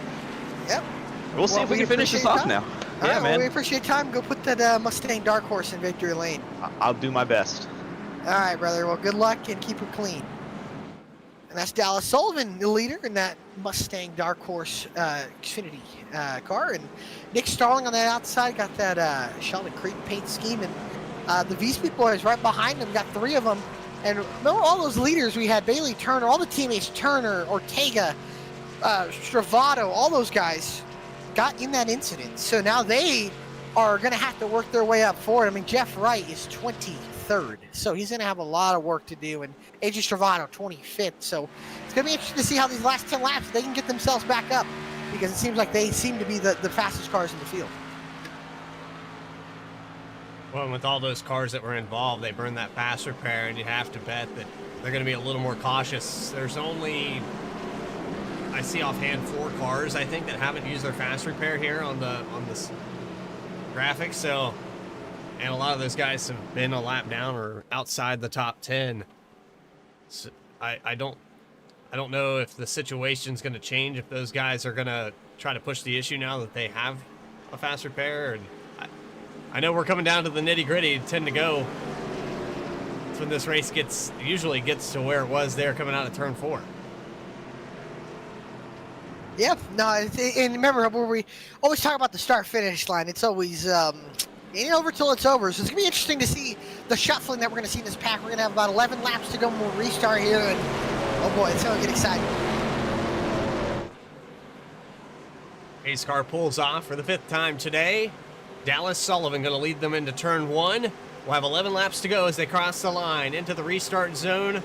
Yep. We'll see if we can finish this off now. All yeah, right, man. Well, we appreciate time. Go put that Mustang Dark Horse in victory lane. I'll do my best. All right, brother. Well, good luck and keep her clean. And that's Dallas Sullivan, the leader in that Mustang Dark Horse Xfinity car. And Nick Starling on that outside got that Sheldon Creek paint scheme. And the VSPEED boys right behind them, got 3 of them. And remember all those leaders we had, Bailey Turner, all the teammates, Turner, Ortega, Stravato, all those guys got in that incident. So now they are going to have to work their way up forward. I mean, Jeff Wright is 23rd, so he's going to have a lot of work to do. And AJ Stravato, 25th. So it's going to be interesting to see how these last 10 laps, they can get themselves back up, because it seems like they seem to be the fastest cars in the field. Well, and with all those cars that were involved, they burned that fast repair, and you have to bet that they're going to be a little more cautious. There's only, I see offhand, 4 cars, I think, that haven't used their fast repair here on this graphic. So, and a lot of those guys have been a lap down or outside the top 10. So I don't know if the situation's going to change, if those guys are going to try to push the issue now that they have a fast repair. And I know we're coming down to the nitty-gritty, 10 to go. That's when this race usually gets to where it was there coming out of turn 4. Yep. No, and remember, where we always talk about the start-finish line, it's always ain't over till it's over. So it's going to be interesting to see the shuffling that we're going to see in this pack. We're going to have about 11 laps to go when we'll restart here, and oh boy, it's going to get exciting. Pace car pulls off for the 5th time today. Dallas Sullivan going to lead them into turn 1. We'll have 11 laps to go as they cross the line into the restart zone.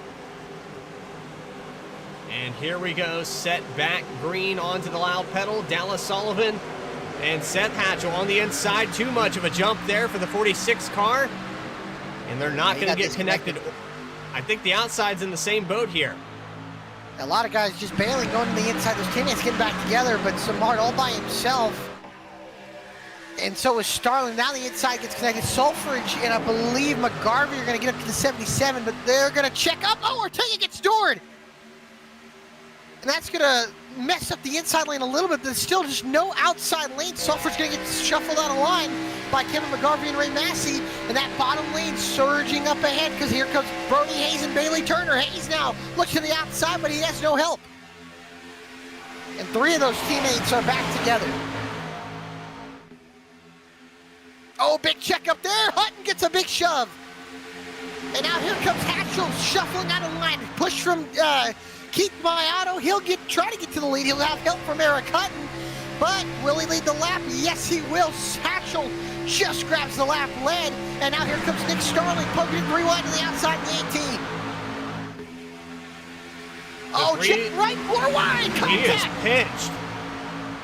And here we go, set back green onto the loud pedal. Dallas Sullivan and Seth Hatchell on the inside. Too much of a jump there for the 46 car. And they're not going to get connected. I think the outside's in the same boat here. A lot of guys just bailing, going to the inside. Those teammates getting back together, but Samard all by himself. And so is Starling. Now the inside gets connected. Sulfridge and I believe McGarvey are going to get up to the 77, but they're going to check up. Oh, Ortega gets doored. And that's going to mess up the inside lane a little bit. There's still just no outside lane. Sulfridge going to get shuffled out of line by Kevin McGarvey and Ray Massey. And that bottom lane surging up ahead, because here comes Brody Hayes and Bailey Turner. Hayes now looks to the outside, but he has no help. And 3 of those teammates are back together. Oh, big check up there. Hutton gets a big shove. And now here comes Hatchell shuffling out of line. Push from Keith Mayato. He'll try to get to the lead. He'll have help from Eric Hutton. But will he lead the lap? Yes, he will. Satchel just grabs the lap lead. And now here comes Nick Starling, poking it 3 wide to the outside in the 18. Oh, Chip right 4 wide. He is Contact. pinched.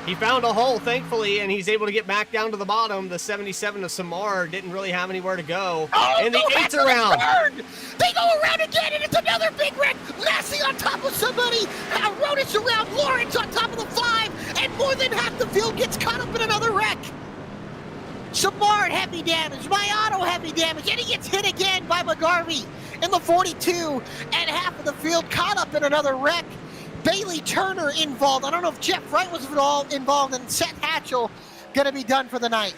He found a hole, thankfully, and he's able to get back down to the bottom. The 77 of Samar didn't really have anywhere to go. Oh, and the no, 8's around. Turn. They go around again, and it's another big wreck. Massey on top of somebody. Rodis around. Lawrence on top of the 5. And more than half the field gets caught up in another wreck. Samar heavy damage. Mayato heavy damage. And he gets hit again by McGarvey in the 42. And half of the field caught up in another wreck. Bailey Turner involved. I don't know if Jeff Wright was involved, and Seth Hatchell going to be done for the night.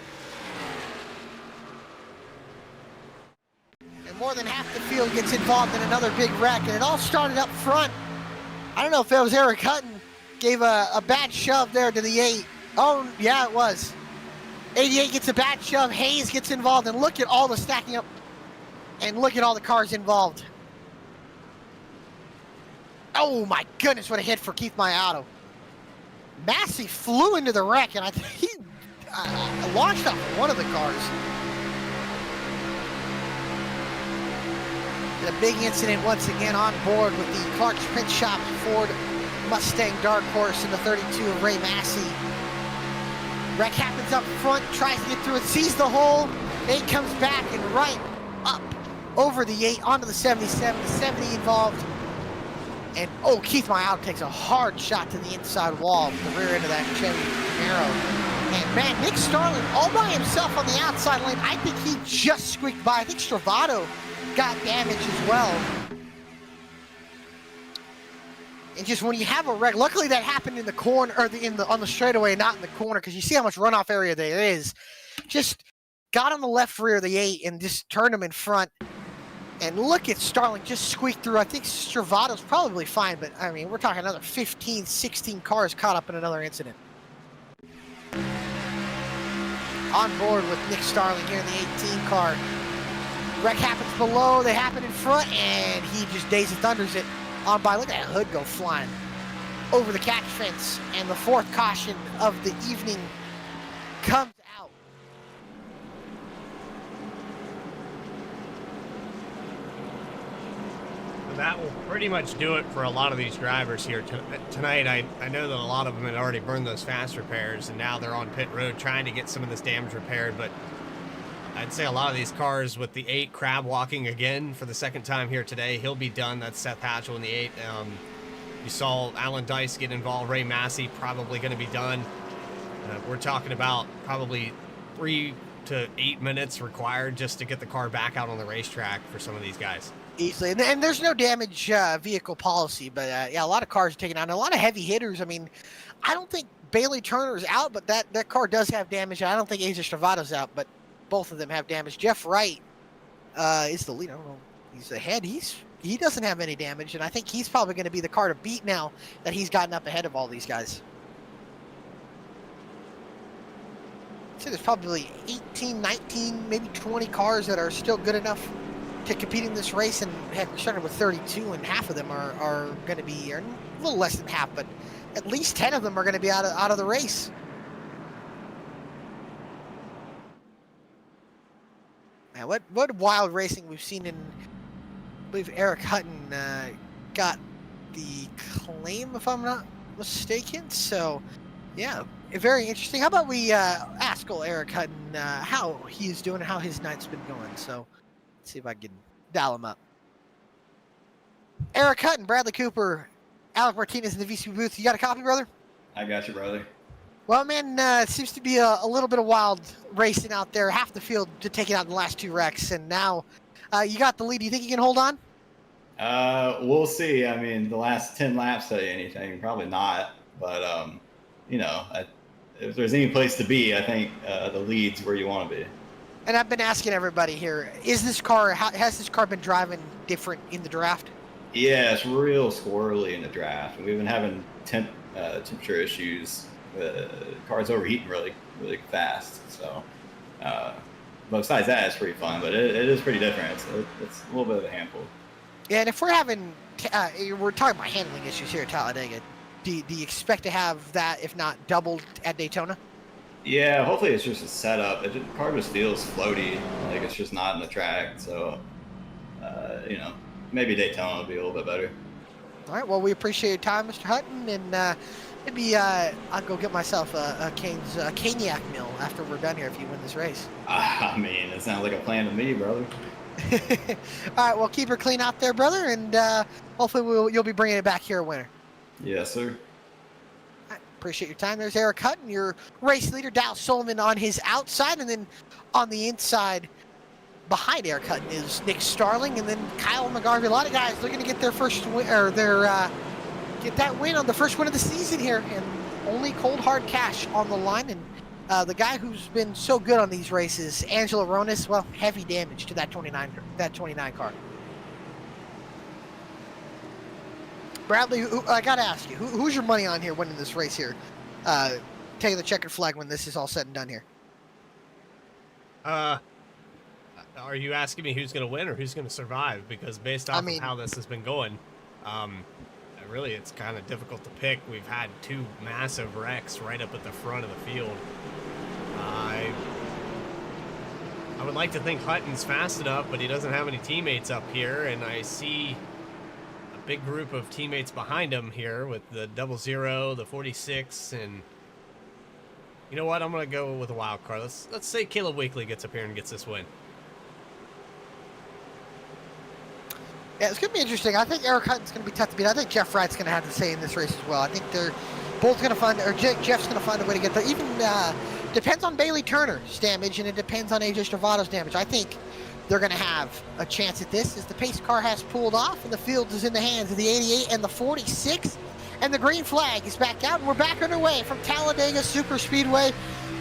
And more than half the field gets involved in another big wreck, and it all started up front. I don't know if it was Eric Hutton gave a bad shove there to the 8. Oh, yeah, it was. 88 gets a bad shove. Hayes gets involved, and look at all the stacking up, and look at all the cars involved. Oh my goodness, what a hit for Keith Mayato. Massey flew into the wreck, and I think he launched off one of the cars. The big incident once again on board with the Clark's Print Shop Ford Mustang Dark Horse in the 32 of Ray Massey. Wreck happens up front, tries to get through it, sees the hole. 8 comes back and right up over the 8 onto the 77. The 70 involved. And, oh, Keith Mayato takes a hard shot to the inside wall with the rear end of that Chevy Camaro. And, man, Nick Starling all by himself on the outside lane. I think he just squeaked by. I think Stravato got damage as well. And just when you have a wreck, luckily that happened in the corner, or on the straightaway, not in the corner, because you see how much runoff area there is. Just got on the left rear of the 8 and just turned him in front. And look at Starling just squeaked through. I think Stravato's probably fine, but I mean, we're talking another 15, 16 cars caught up in another incident. On board with Nick Starling here in the 18 car. Wreck happens below, they happen in front, and he just Days and Thunders it on by. Look at that hood go flying over the catch fence. And the 4th caution of the evening comes out. That will pretty much do it for a lot of these drivers here tonight. I know that a lot of them had already burned those fast repairs, and now they're on pit road trying to get some of this damage repaired. But I'd say a lot of these cars with the 8 crab walking again for the 2nd time here today, he'll be done. That's Seth Hatchell in the 8. You saw Alan Dice get involved. Ray Massey probably going to be done. We're talking about probably 3 to 8 minutes required just to get the car back out on the racetrack for some of these guys. Easily, and there's no damage vehicle policy, but yeah, a lot of cars are taken out, and a lot of heavy hitters. I mean, I don't think Bailey Turner's out, but that car does have damage. I don't think Aza Stravato's out, but both of them have damage. Jeff Wright is the lead. I don't know. He's ahead. He doesn't have any damage, and I think he's probably going to be the car to beat now that he's gotten up ahead of all these guys. So there's probably 18, 19, maybe 20 cars that are still good enough to compete in this race, and heck, we started with 32, and half of them are going to be, or a little less than half, but at least 10 of them are going to be out of the race. Man, what wild racing we've seen in, I believe Eric Hutton got the claim, if I'm not mistaken. So, yeah, very interesting. How about we ask old Eric Hutton how he's doing, how his night's been going. So, let's see if I can dial him up. Eric Hutton, Bradley Cooper, Alec Martinez in the VC booth. You got a copy, brother? I got you, brother. Well, man, it seems to be a little bit of wild racing out there. Half the field to take it out in the last 2 wrecks, and now you got the lead. Do you think you can hold on? We'll see. I mean, the last 10 laps tell you anything? Probably not. But, you know, if there's any place to be, I think the lead's where you want to be. And I've been asking everybody here, has this car been driving different in the draft? Yeah, it's real squirrely in the draft. We've been having temperature issues. The car's overheating really, really fast. So, but besides that, it's pretty fun. But it is pretty different. It's a little bit of a handful. Yeah, and if we're having, we're talking about handling issues here at Talladega. do you expect to have that, if not doubled, at Daytona? Yeah, hopefully it's just a setup. The car just feels floaty, like it's just not in the track. So, you know, maybe Daytona will be a little bit better. All right, well, we appreciate your time, Mr. Hutton, and maybe I'll go get myself a cognac mill after we're done here if you win this race. I mean, it sounds like a plan to me, brother. All right, well, keep her clean out there, brother, and hopefully you'll be bringing it back here a winner. Yes, sir. I appreciate your time. There's Eric Hutton, your race leader. Dal Sullivan on his outside, and then on the inside behind Eric Hutton is Nick Starling, and then Kyle McGarvey. A lot of guys looking to get their first win, or get that win on the first win of the season here, and only cold hard cash on the line. And the guy who's been so good on these races, Angelo Ronis, well, heavy damage to that 29 car. Bradley, I got to ask you, who's your money on here winning this race here? Taking the checkered flag when this is all said and done here. Are you asking me who's going to win or who's going to survive? Because based off of how this has been going, really it's kind of difficult to pick. We've had two massive wrecks right up at the front of the field. I would like to think Hutton's fast enough, but he doesn't have any teammates up here, and I see a big group of teammates behind him here with the 00, the 46, and you know what? I'm going to go with a wild card. Let's say Caleb Weekly gets up here and gets this win. Yeah, it's going to be interesting. I think Eric Hutton's going to be tough to beat. I think Jeff Wright's going to have to say in this race as well. I think they're both going to find, or Jeff's going to find a way to get there. Even depends on Bailey Turner's damage, and it depends on AJ Stravato's damage. I think they're going to have a chance at this as the pace car has pulled off, and the field is in the hands of the 88 and the 46, and the green flag is back out, and we're back underway from Talladega Super Speedway.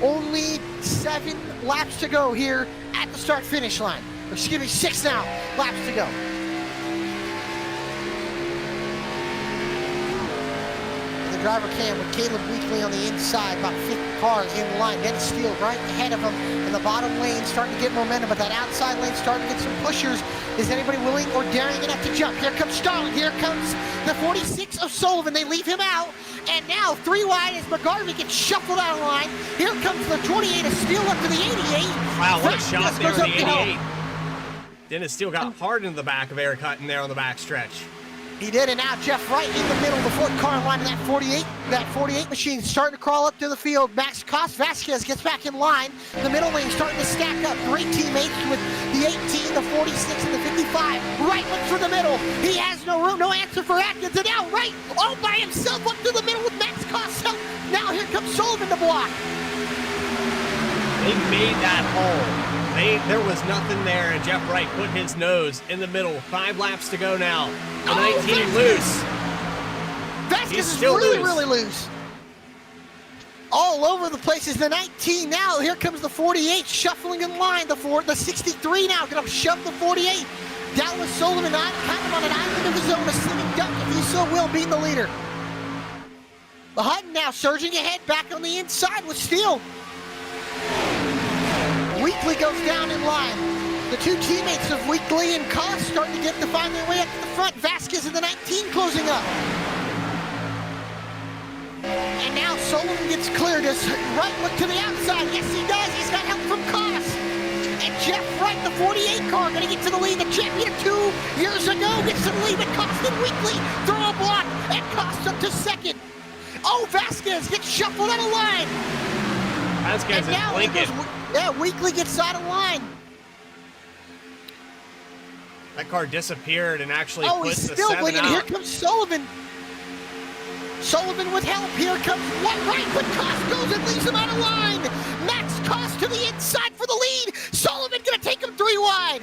Only 7 laps to go here at the start-finish line. Or excuse me, 6 now laps to go. Driver cam with Caleb Weekly on the inside, about 5th car in line. Dennis Steele right ahead of him in the bottom lane, starting to get momentum, but that outside lane starting to get some pushers. Is anybody willing or daring enough to jump? Here comes Starling. Here comes the 46 of Sullivan. They leave him out. And now 3 wide as McGarvey gets shuffled out of line. Here comes the 28 of Steele up to the 88. Wow, what a shot there in the 88. Dennis Steele got hard into the back of Eric Hutton there on the back stretch. He did, and now Jeff Wright in the middle, the 4th car in line of that 48. That 48 machine starting to crawl up to the field. Max Cost Vasquez gets back in line. The middle lane starting to stack up. 3 teammates with the 18, the 46, and the 55. Wright looks for the middle. He has no room, no answer for Atkins. And now Wright all by himself up to the middle with Max Cost help. Now here comes Sullivan to block. They made that hole. There was nothing there, and Jeff Wright put his nose in the middle. 5 laps to go now. The 19 loose. Vasquez is really loose. All over the place is the 19 now. Here comes the 48 shuffling in line. The 63 now going to shove the 48. Dallas Sullivan kind of on an island of his own, a sitting duck, if you so will, being the leader. The Hutton now surging ahead back on the inside with Steele. Weekly goes down in line. The 2 teammates of Weekly and Cost starting to find their way up to the front. Vasquez in the 19 closing up. And now Sullivan gets clear. Does Wright look to the outside? Yes, he does. He's got help from Cost. And Jeff Wright, the 48 car, going to get to the lead. The champion 2 years ago gets to the lead, but Cost and Weekly throw a block, and Cost up to 2nd. Oh, Vasquez gets shuffled out of line. Vasquez is blinking. Weekly gets out of line. That car disappeared and actually puts the 7 out. Oh, he's still blinking. Here comes Sullivan. Sullivan with help. Here comes Wright, but Cost goes and leaves him out of line. Max Cost to the inside for the lead. Sullivan going to take him 3 wide.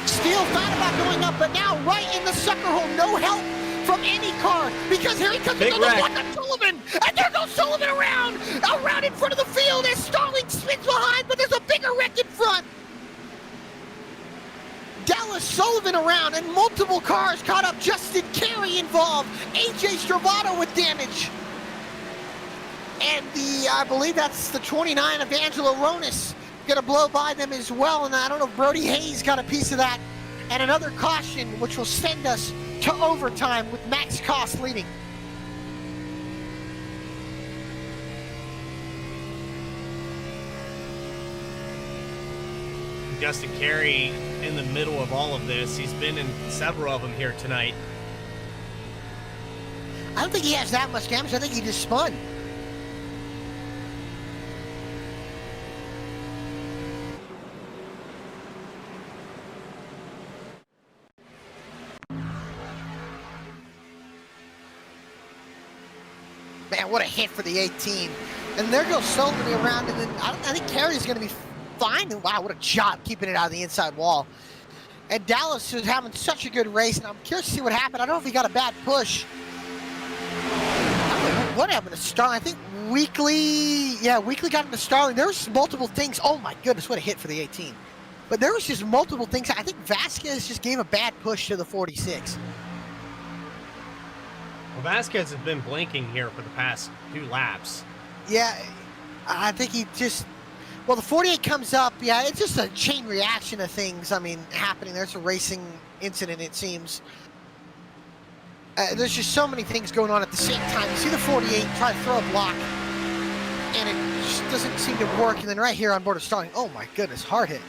Steele thought about going up, but now Wright in the sucker hole. No help from any car, because here he comes another block on Sullivan, and there goes Sullivan around in front of the field as Starling spins behind, but there's a bigger wreck in front. Dallas Sullivan around, and multiple cars caught up. Justin Carey involved. AJ Stravato with damage. And I believe that's the 29 of Angelo Ronis gonna blow by them as well, and I don't know if Brody Hayes got a piece of that. And another caution, which will send us to overtime with Max Koss leading. Justin Carey in the middle of all of this. He's been in several of them here tonight. I don't think he has that much damage. I think he just spun. Man, what a hit for the 18. And there goes Sullivan around, and then I think Carey's going to be fine. And wow, what a job keeping it out of the inside wall. And Dallas is having such a good race, and I'm curious to see what happened. I don't know if he got a bad push. I don't know what happened to Starling. I think Weekly got into Starling. There was multiple things. Oh my goodness, what a hit for the 18. But there was just multiple things. I think Vasquez just gave a bad push to the 46. Well, Vasquez has been blinking here for the past 2 laps. Yeah, I think he just... Well, the 48 comes up. Yeah, it's just a chain reaction of things, happening. There's a racing incident, it seems. There's just so many things going on at the same time. You see the 48 try to throw a block, and it just doesn't seem to work. And then right here on board of Starling, oh my goodness, hard hit.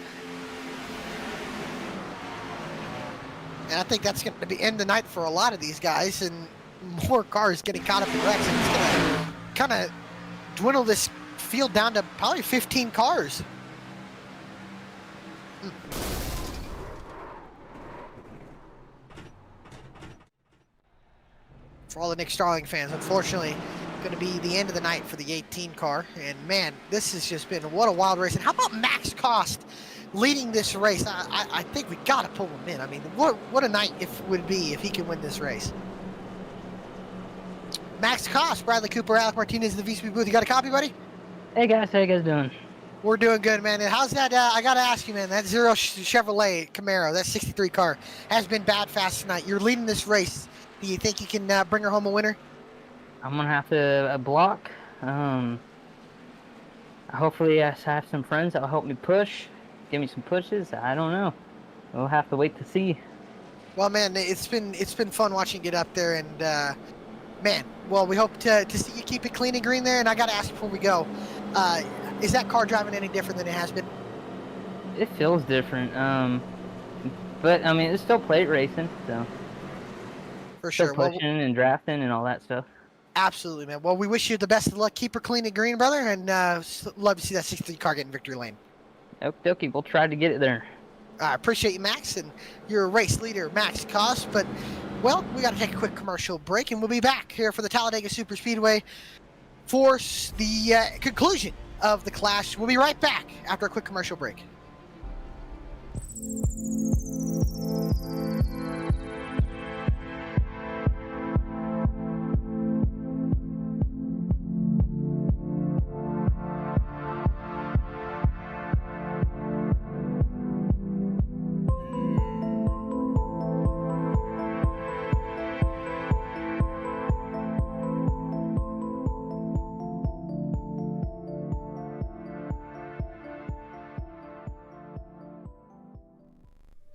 And I think that's going to be end the night for a lot of these guys, and more cars getting caught up in wrecks. And it's going to kind of dwindle this field down to probably 15 cars. For all the Nick Starling fans, unfortunately, going to be the end of the night for the 18 car. And man, this has just been what a wild race. And how about Max Koss leading this race? I think we got to pull him in. What a night it would be if he could win this race. Max Koss, Bradley Cooper, Alec Martinez in the VSPEED booth. You got a copy, buddy? Hey guys, how you guys doing? We're doing good, man. And how's that? I got to ask you, man, that Zero Chevrolet Camaro, that 63 car, has been bad fast tonight. You're leading this race. Do you think you can bring her home a winner? I'm gonna have to block. Hopefully I have some friends that'll help me push, give me some pushes. I don't know. We'll have to wait to see. Well, man, it's been fun watching you get up there, and man, well, we hope to see you keep it clean and green there. And I got to ask before we go, is that car driving any different than it has been? It feels different. But it's still plate racing, so. For sure. Still pushing and drafting and all that stuff. Absolutely, man. Well, we wish you the best of luck. Keep her clean and green, brother, and love to see that 63 car get in victory lane. Okie dokie, we'll try to get it there. I appreciate you, Max, and you're a race leader, Max Koss. But, well, we got to take a quick commercial break, and we'll be back here for the Talladega Superspeedway for the conclusion of the Clash. We'll be right back after a quick commercial break.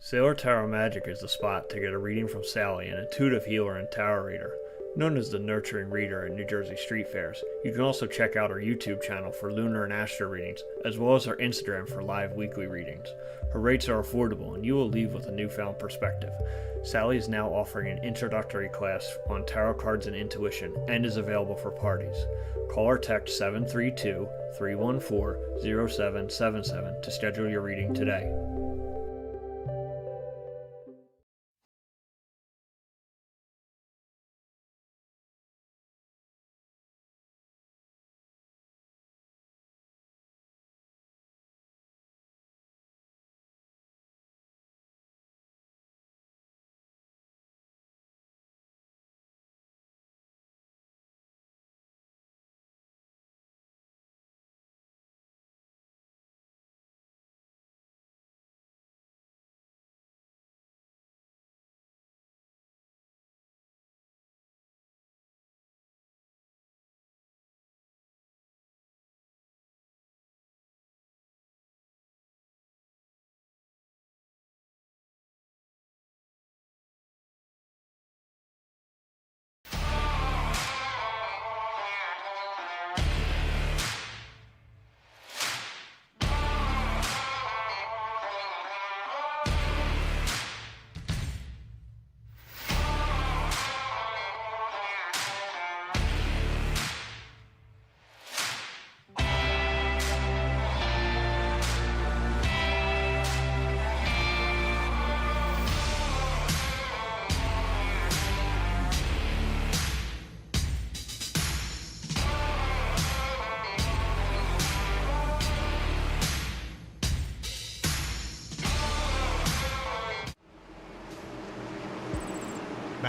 Sailor Tarot Magic is the spot to get a reading from Sally, an intuitive healer and tarot reader. Known as the Nurturing Reader at New Jersey Street Fairs, you can also check out our YouTube channel for lunar and astro readings, as well as our Instagram for live weekly readings. Her rates are affordable, and you will leave with a newfound perspective. Sally is now offering an introductory class on tarot cards and intuition, and is available for parties. Call or text 732-314-0777 to schedule your reading today.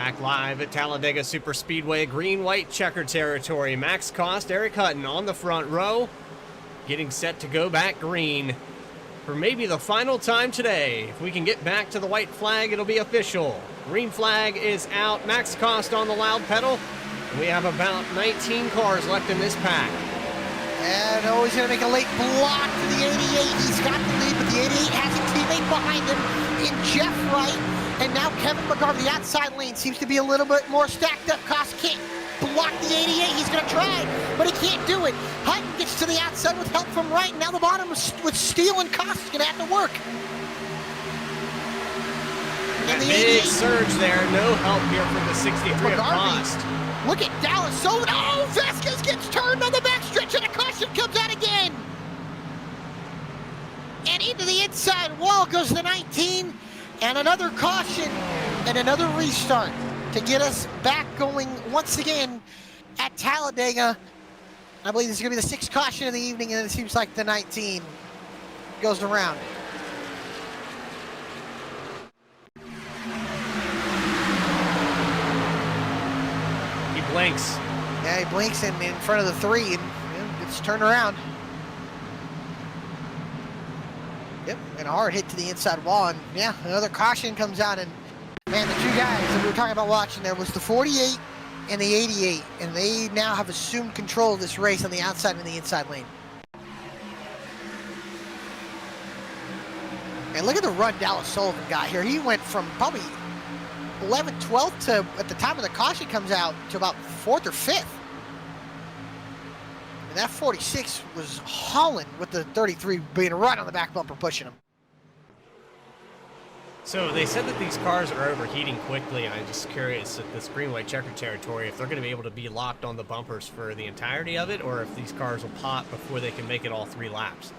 Back live at Talladega Superspeedway, green-white checker territory. Max Cost, Eric Hutton on the front row, getting set to go back green for maybe the final time today. If we can get back to the white flag, it'll be official. Green flag is out. Max Cost on the loud pedal. We have about 19 cars left in this pack. And oh, he's going to make a late block to the 88. He's got the lead, but the 88 has a teammate behind him in Jeff Wright. And now Kevin McGarvey, the outside lane, seems to be a little bit more stacked up. Cost can't block the 88. He's going to try, but he can't do it. Hutton gets to the outside with help from Wright. Now the bottom with Steele and Cost is going to have to work. And the big surge there. No help here from the 63 of Cost. Look at Dallas. So, oh, Vasquez gets turned on the backstretch and a caution comes out again. And into the inside wall goes the 19 and another caution and another restart to get us back going once again at Talladega. I believe this is going to be the 6th caution of the evening, and it seems like the 19 goes around. Blinks. Yeah, he blinks in front of the 3 and gets turned around. Yep, and a hard hit to the inside wall, and yeah, another caution comes out, and man, the two guys that we were talking about watching there was the 48 and the 88, and they now have assumed control of this race on the outside and the inside lane. And look at the run Dallas Sullivan got here. He went from probably 11th, 12th to, at the time of the caution comes out, to about 4th or 5th. And that 46 was hauling with the 33 being right on the back bumper pushing him. So they said that these cars are overheating quickly, and I'm just curious at this green-white checker territory if they're going to be able to be locked on the bumpers for the entirety of it, or if these cars will pop before they can make it all 3 laps.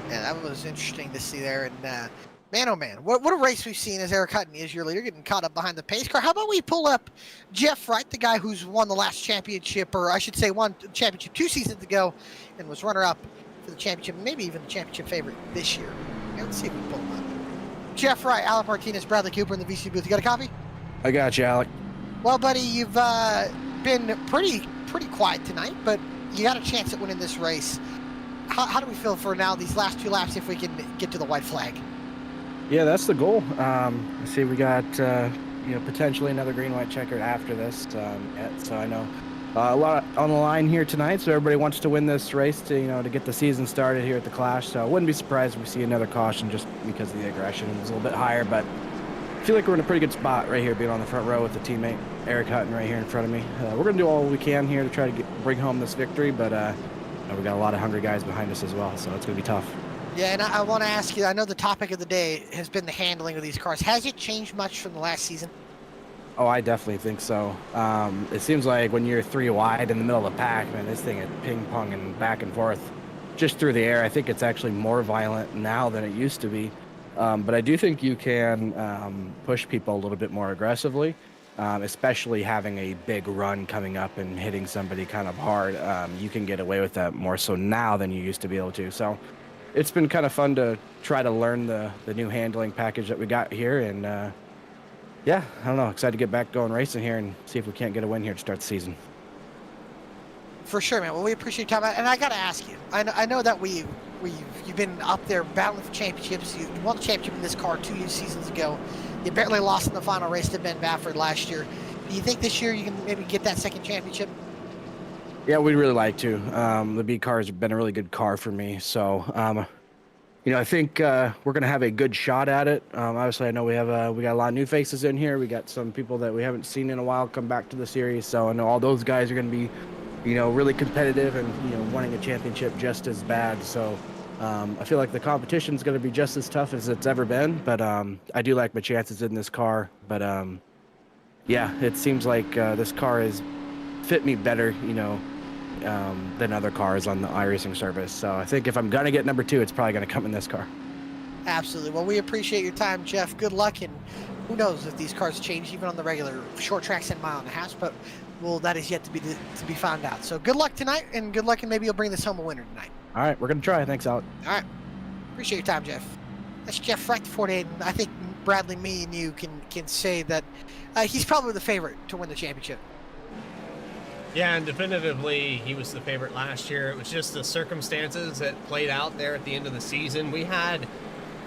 Yeah, that was interesting to see there, and man, oh man, what a race we've seen as Eric Hutton is your leader, getting caught up behind the pace car. How about we pull up Jeff Wright, the guy who's won the last championship, or I should say won the championship 2 seasons ago, and was runner-up for the championship, maybe even the championship favorite this year. Yeah, let's see if we can pull him up. Jeff Wright, Alec Martinez, Bradley Cooper in the VC booth. You got a copy? I got you, Alec. Well, buddy, you've been pretty quiet tonight, but you got a chance at winning this race. How do we feel for now, these last 2 laps, if we can get to the white flag? Yeah, that's the goal. I see we got potentially another green-white checkered after this. So I know a lot on the line here tonight. So everybody wants to win this race to get the season started here at the Clash. So I wouldn't be surprised if we see another caution just because of the aggression is a little bit higher. But I feel like we're in a pretty good spot right here, being on the front row with the teammate Eric Hutton right here in front of me. We're gonna do all we can here to try to bring home this victory. But we got a lot of hungry guys behind us as well, so it's gonna be tough. Yeah, and I want to ask you, I know the topic of the day has been the handling of these cars. Has it changed much from the last season? Oh, I definitely think so. It seems like when you're 3 wide in the middle of the pack, man, this thing is ping-ponging back and forth just through the air. I think it's actually more violent now than it used to be. But I do think you can push people a little bit more aggressively, especially having a big run coming up and hitting somebody kind of hard. You can get away with that more so now than you used to be able to. So it's been kind of fun to try to learn the new handling package that we got here. And yeah, I don't know, excited to get back going racing here and see if we can't get a win here to start the season. For sure, man. Well, we appreciate your time. And I got to ask you, I know that you've been up there battling for championships. You won the championship in this car 2 seasons ago. You barely lost in the final race to Ben Bafford last year. Do you think this year you can maybe get that 2nd championship? Yeah, we'd really like to. The B car has been a really good car for me. So, I think we're going to have a good shot at it. Obviously, I know we got a lot of new faces in here. We got some people that we haven't seen in a while come back to the series. So I know all those guys are going to be, really competitive and, wanting a championship just as bad. So I feel like the competition is going to be just as tough as it's ever been. But I do like my chances in this car. But yeah, it seems like this car has fit me better, than other cars on the iRacing service. So I think if I'm going to get number 2, it's probably going to come in this car. Absolutely. Well, we appreciate your time, Jeff. Good luck, and who knows if these cars change even on the regular short tracks and mile and a half, but that is yet to be found out. So good luck tonight, and good luck, and maybe you'll bring this home a winner tonight. All right, we're going to try. Thanks, Alec. All right. Appreciate your time, Jeff. That's Jeff Wright, 48. I think Bradley, me and you can say that he's probably the favorite to win the championship. Yeah, and definitively, he was the favorite last year. It was just the circumstances that played out there at the end of the season. We had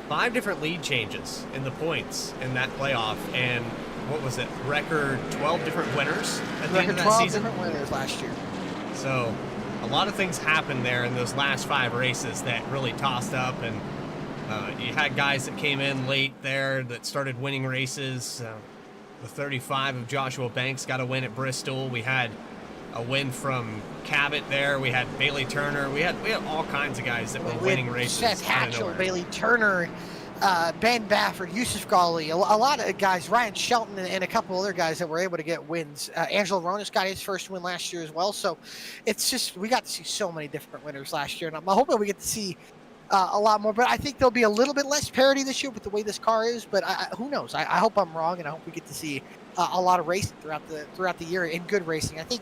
5 different lead changes in the points in that playoff, and what was it? Record 12 different winners at the end of that 12 season. different winners last year. So, a lot of things happened there in those last 5 races that really tossed up, and you had guys that came in late there that started winning races. The 35 of Joshua Banks got a win at Bristol. We had a win from Cabot there. We had Bailey Turner. We had all kinds of guys that were winning races. Seth Hatchell, Bailey Turner, Ben Bafford, Yusuf Ghali, a lot of guys, Ryan Shelton, and a couple other guys that were able to get wins. Angelo Ronis got his first win last year as well. So it's just, we got to see so many different winners last year, and I'm hoping we get to see a lot more. But I think there'll be a little bit less parity this year with the way this car is. But who knows? I hope I'm wrong, and I hope we get to see a lot of racing throughout the year, in good racing. I think,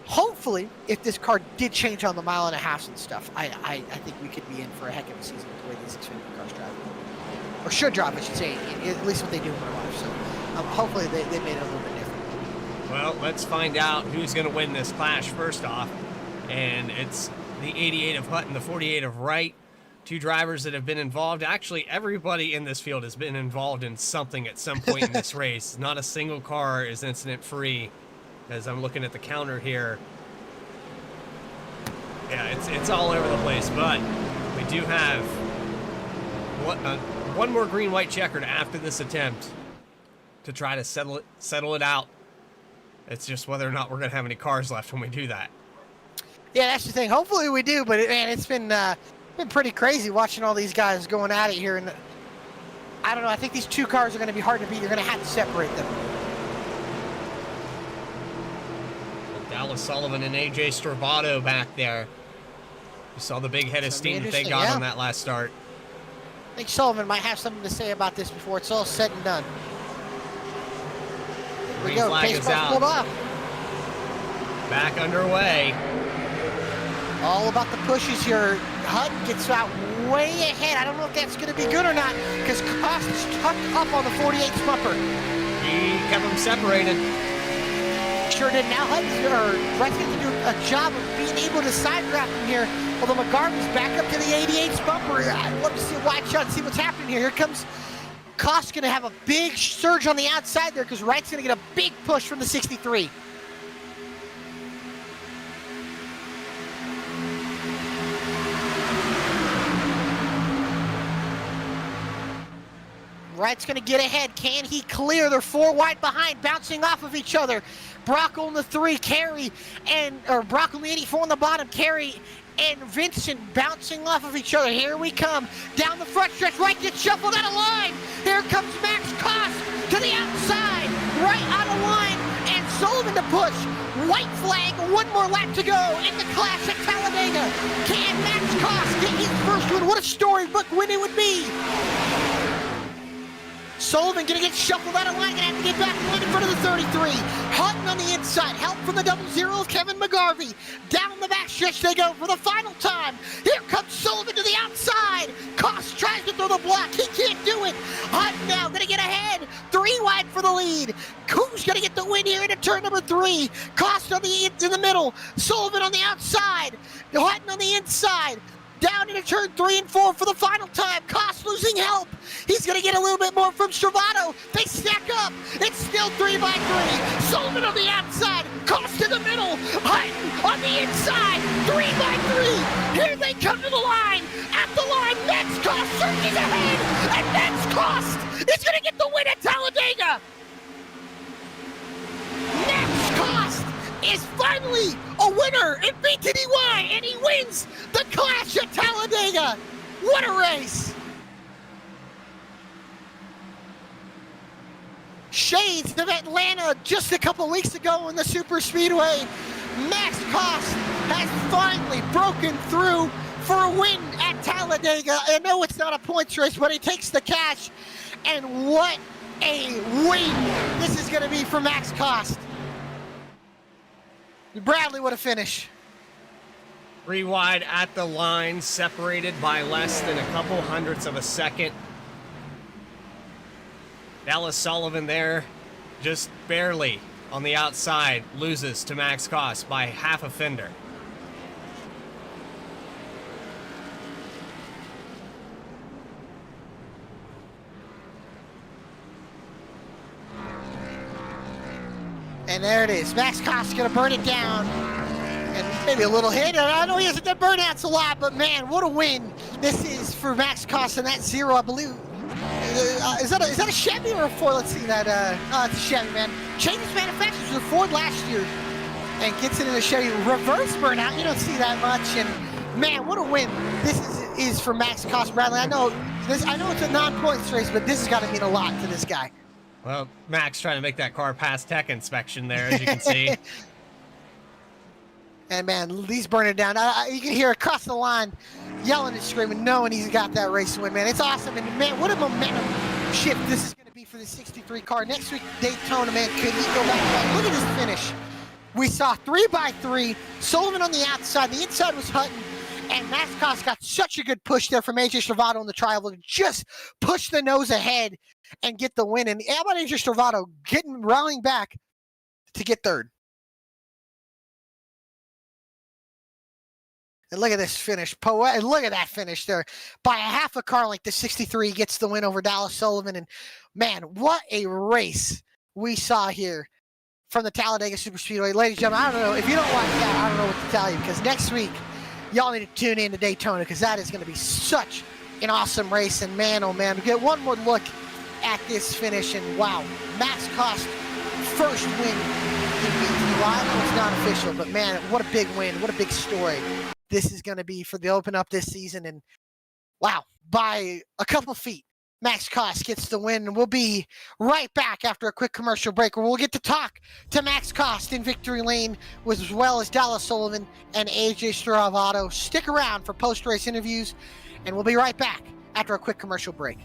hopefully, if this car did change on the 1.5 miles and stuff, I think we could be in for a heck of a season with the way these Xfinity cars drive. Or should drive, I should say, at least what they do in real life. So hopefully they made it a little bit different. Well, let's find out who's going to win this clash first off. And it's the 88 of Hutton, the 48 of Wright. 2 drivers that have been involved. Actually, everybody in this field has been involved in something at some point in this race. Not a single car is incident-free. As I'm looking at the counter here. Yeah, it's all over the place, but we do have one more green-white checkered after this attempt to try to settle it out. It's just whether or not we're going to have any cars left when we do that. Yeah, that's the thing. Hopefully we do, but man, it's been pretty crazy watching all these guys going at it here, and I don't know. I think these 2 cars are going to be hard to beat. You're going to have to separate them. Dallas Sullivan and AJ Stravato back there. You saw the big head of steam that they got on that last start. I think Sullivan might have something to say about this before it's all said and done. Here we go. Pace car's pulled off. Back underway. All about the pushes here. Hutton gets out way ahead. I don't know if that's going to be good or not, because Cost is tucked up on the 48 bumper. He kept them separated. Sure did. Now Wright's going to do a job of being able to side draft him here. Although McGarvey's back up to the 88's bumper. I'd love to see a wide shot and see what's happening here. Here comes Cost, going to have a big surge on the outside there, because Wright's going to get a big push from the 63. Wright's going to get ahead. Can he clear? They're 4 wide behind, bouncing off of each other. Brock on the 3, Carey, or Brock on the 84 on the bottom, Carey and Vincent bouncing off of each other. Here we come. Down the front stretch, Wright gets shuffled out of line. Here comes Max Cost to the outside, right out of line, and Sullivan to push. White flag, 1 more lap to go in the clash at Talladega. Can Max Cost get his first win? What a storybook win it would be. Sullivan gonna get shuffled out of line, gonna have to get back in front of the 33. Hutton on the inside, help from the 00 of Kevin McGarvey. Down the back stretch they go for the final time. Here comes Sullivan to the outside. Cost tries to throw the block, he can't do it. Hutton now gonna get ahead, 3 wide for the lead. Who's gonna get the win here into turn number 3? Cost on in the middle, Sullivan on the outside, Hutton on the inside. Down into turn 3 and 4 for the final time. Cost losing help. He's going to get a little bit more from Stravato. They stack up. It's still 3 by 3. Sullivan on the outside. Cost in the middle. Hutton on the inside. 3 by 3. Here they come to the line. At the line, Max Cost surges ahead. And Max Cost is going to get the win at Talladega. Max Cost is finally a winner in BTDY, and he wins the clash at Talladega. What a race! Shades of Atlanta just a couple weeks ago in the Super Speedway. Max Cost has finally broken through for a win at Talladega. I know it's not a points race, but he takes the cash. And what a win this is going to be for Max Cost. Bradley, what a finish. 3 wide at the line, separated by less than a couple hundredths of a second. Dallas Sullivan there, just barely on the outside, loses to Max Koss by half a fender. And there it is. Max Koss going to burn it down. And maybe a little hit. I know he hasn't done burnouts a lot, but man, what a win this is for Max Koss and that zero, I believe. Is that a Chevy or a Ford? Let's see that. It's a Chevy, man. Changes manufacturers with a Ford last year and gets it in a Chevy. Reverse burnout, you don't see that much. And man, what a win this is for Max Koss, Bradley. I know it's a non-points race, but this has got to mean a lot to this guy. Well, Max trying to make that car pass tech inspection there, as you can see. And man, he's burning down. You can hear across the line, yelling and screaming, knowing he's got that race win, man. It's awesome. And man, what a momentum shift this is going to be for the 63 car. Next week, Daytona, man, could he go back? Look at this finish. We saw 3x3, Sullivan on the outside. The inside was Hutton. And Max Koss got such a good push there from AJ Stravado in the trial to just push the nose ahead and get the win. And how about AJ Stravado rallying back to get third? And look at this finish. And look at that finish there. By a half a car length, the 63 gets the win over Dallas Sullivan. And man, what a race we saw here from the Talladega Superspeedway. Ladies and gentlemen, I don't know. If you don't watch that, I don't know what to tell you, because next week, y'all need to tune in to Daytona, because that is going to be such an awesome race. And man, oh man, we get one more look at this finish. And wow, Max Koss first win in BTDY. I know it's not official, but man, what a big win. What a big story this is going to be for the Open Up this season. And wow, by a couple feet, Max Koss gets the win. And we'll be right back after a quick commercial break, where we'll get to talk to Max Koss in victory lane, as well as Dallas Sullivan and AJ Stravado. Stick around for post-race interviews, and we'll be right back after a quick commercial break.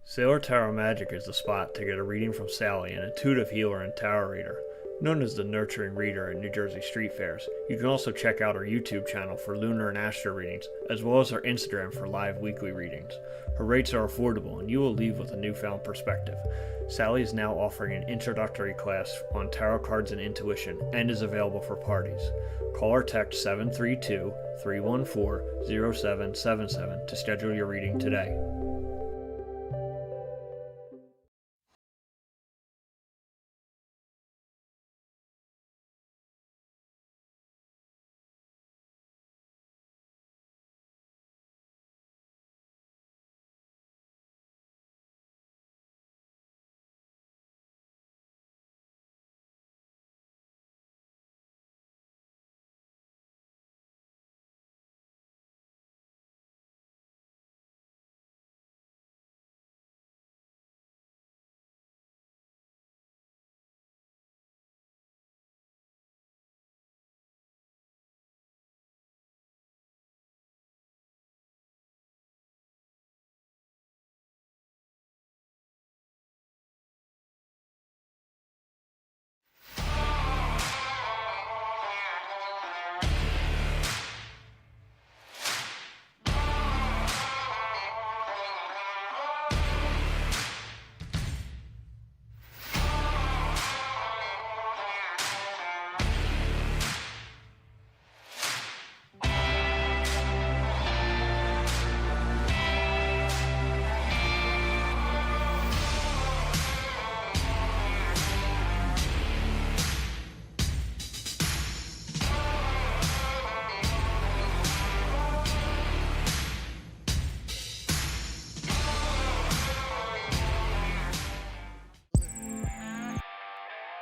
Sailor Tarot Magic is the spot to get a reading from Sally, an intuitive healer and tarot reader. Known as the nurturing reader at New Jersey street fairs, you can also check out our YouTube channel for lunar and astro readings, as well as our Instagram for live weekly readings. Her rates are affordable, and you will leave with a newfound perspective. Sally is now offering an introductory class on tarot cards and intuition, and is available for parties. Call or text 732-314-0777 to schedule your reading today.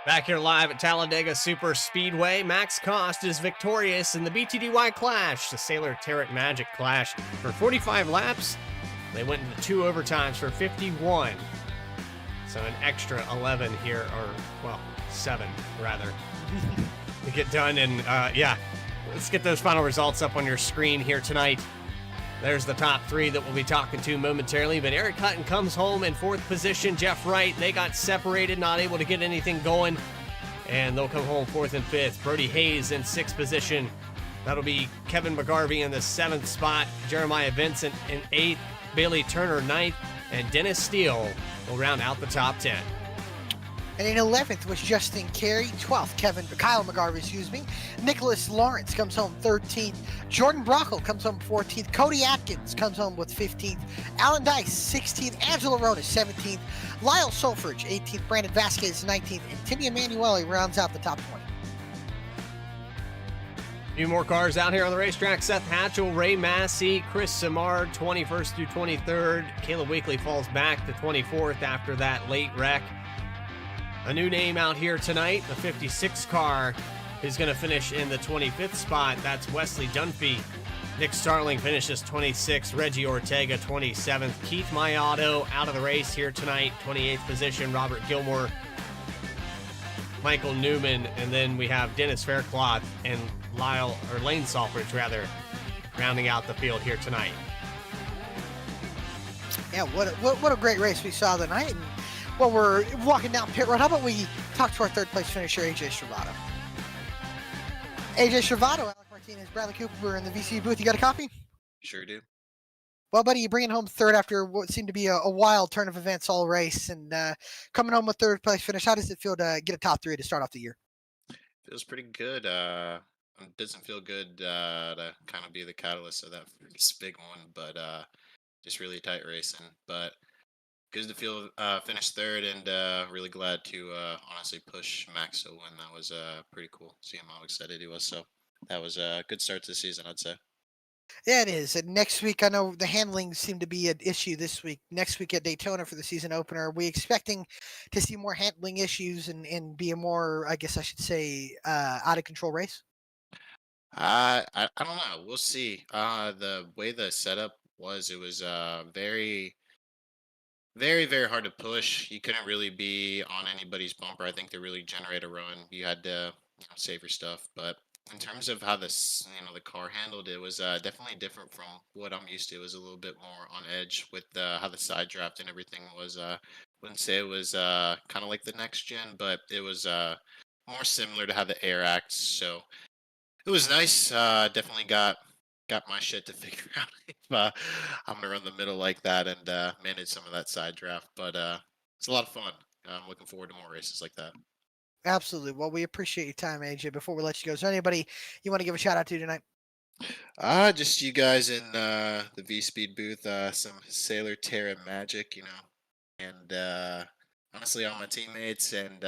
Back here live at Talladega Super Speedway, Max Koss is victorious in the BTDY Clash, the Sailor Tarot Magic Clash, for 45 laps, They went into 2 overtimes for 51. So an extra 11 here, or, well, 7 rather, to get done. And yeah, let's get those final results up on your screen here tonight. There's the top 3 that we'll be talking to momentarily. But Eric Hutton comes home in 4th position. Jeff Wright, they got separated, not able to get anything going. And they'll come home 4th and 5th. Brody Hayes in 6th position. That'll be Kevin McGarvey in the 7th spot. Jeremiah Vincent in 8th. Bailey Turner 9th. And Dennis Steele will round out the top 10. And in 11th was Justin Carey. 12th, Kyle McGarvey, Nicholas Lawrence comes home 13th. Jordan Brockle comes home 14th. Cody Atkins comes home with 15th. Alan Dice, 16th. Angela Rona, 17th. Lyle Solfridge, 18th. Brandon Vasquez, 19th. And Timmy Emanuele rounds out the top 20. A few more cars out here on the racetrack. Seth Hatchell, Ray Massey, Chris Simard, 21st through 23rd. Caleb Weekly falls back to 24th after that late wreck. A new name out here tonight, the 56 car is going to finish in the 25th spot. That's Wesley Dunphy. Nick Starling finishes 26th. Reggie Ortega, 27th. Keith Mayato out of the race here tonight, 28th position. Robert Gilmore, Michael Newman, and then we have Dennis Faircloth and Lane Salfridge, rather, rounding out the field here tonight. Yeah, what a great race we saw tonight. And while we're walking down pit road, how about we talk to our 3rd place finisher, AJ Stravato. AJ Stravato, Alec Martinez, Bradley Cooper in the VC booth. You got a copy? Sure do. Well, buddy, you're bringing home 3rd after what seemed to be a wild turn of events all race, and coming home with 3rd place finish. How does it feel to get a top 3 to start off the year? Feels pretty good. It doesn't feel good to kind of be the catalyst of that first big one, but just really tight racing. But good to feel finish 3rd, and really glad to honestly push Max to win. That was pretty cool. Seeing how excited he was. So that was a good start to the season, I'd say. Yeah, it is. And next week, I know the handling seemed to be an issue this week. Next week at Daytona for the season opener, are we expecting to see more handling issues and be a more, I guess I should say, out of control race? I don't know. We'll see. The way the setup was, it was very, very, very hard to push. You couldn't really be on anybody's bumper. I think to really generate a run, you had to save your stuff. But in terms of how this, the car handled, it was definitely different from what I'm used to. It was a little bit more on edge with how the side draft and everything was. Wouldn't say it was kind of like the next gen, but it was more similar to how the air acts. So it was nice. Definitely got my shit to figure out if I'm gonna run the middle like that and manage some of that side draft. But it's a lot of fun. I'm looking forward to more races like that. Absolutely. Well, we appreciate your time, AJ. Before we let you go, is there anybody you want to give a shout out to tonight? Just you guys in the VSPEED booth, some Sailor Terra magic, and honestly all my teammates and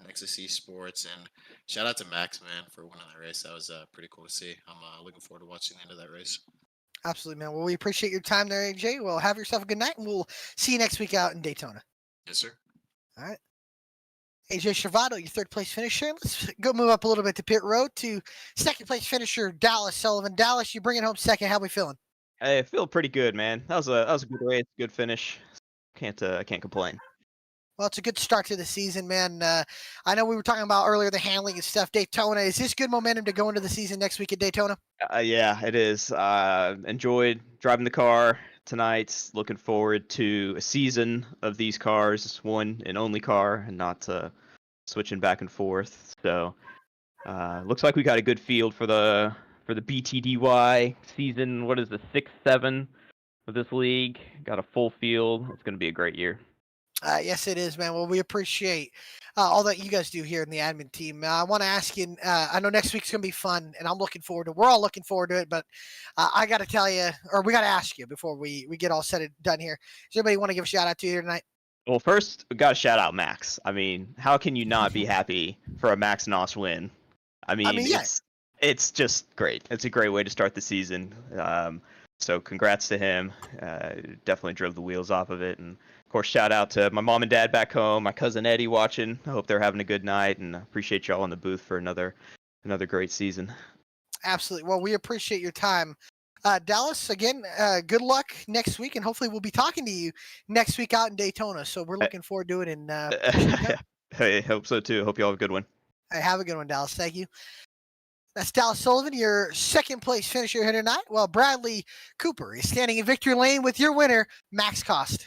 Nexus Esports, and shout out to Max, man, for winning that race. That was pretty cool to see. I'm looking forward to watching the end of that race. Absolutely, man. Well, we appreciate your time there, AJ. Well, have yourself a good night, and we'll see you next week out in Daytona. Yes, sir. All right. AJ Stravato, your 3rd place finisher. Let's go move up a little bit to pit road to 2nd place finisher, Dallas Sullivan. Dallas, you bring it home 2nd. How we feeling? I feel pretty good, man. That was a good race, good finish. I can't complain. Well, it's a good start to the season, man. I know we were talking about earlier the handling and stuff. Daytona, is this good momentum to go into the season next week at Daytona? Yeah, it is. Enjoyed driving the car tonight. Looking forward to a season of these cars, one and only car, and not switching back and forth. So looks like we got a good field for the BTDY season. What is the 6-7 of this league? Got a full field. It's going to be a great year. Yes, it is, man. Well, we appreciate all that you guys do here in the admin team. I want to ask you, I know next week's going to be fun, and I'm looking forward to it. We're all looking forward to it, but I got to tell you, or we got to ask you before we get all said and done here. Does anybody want to give a shout out to you tonight? Well, first, we got to shout out Max. I mean, how can you not be happy for a Max Noss win? I mean yes. It's just great. It's a great way to start the season. So congrats to him. Definitely drove the wheels off of it. And of course, shout out to my mom and dad back home, my cousin Eddie watching. I hope they're having a good night, and appreciate y'all in the booth for another great season. Absolutely. Well, we appreciate your time. Dallas, again, good luck next week, and hopefully we'll be talking to you next week out in Daytona. So we're looking forward to it, and I hope so too. Hope you all have a good one. have a good one, Dallas. Thank you. That's Dallas Sullivan, your second place finisher here tonight, while Bradley Cooper is standing in victory lane with your winner, Max Cost.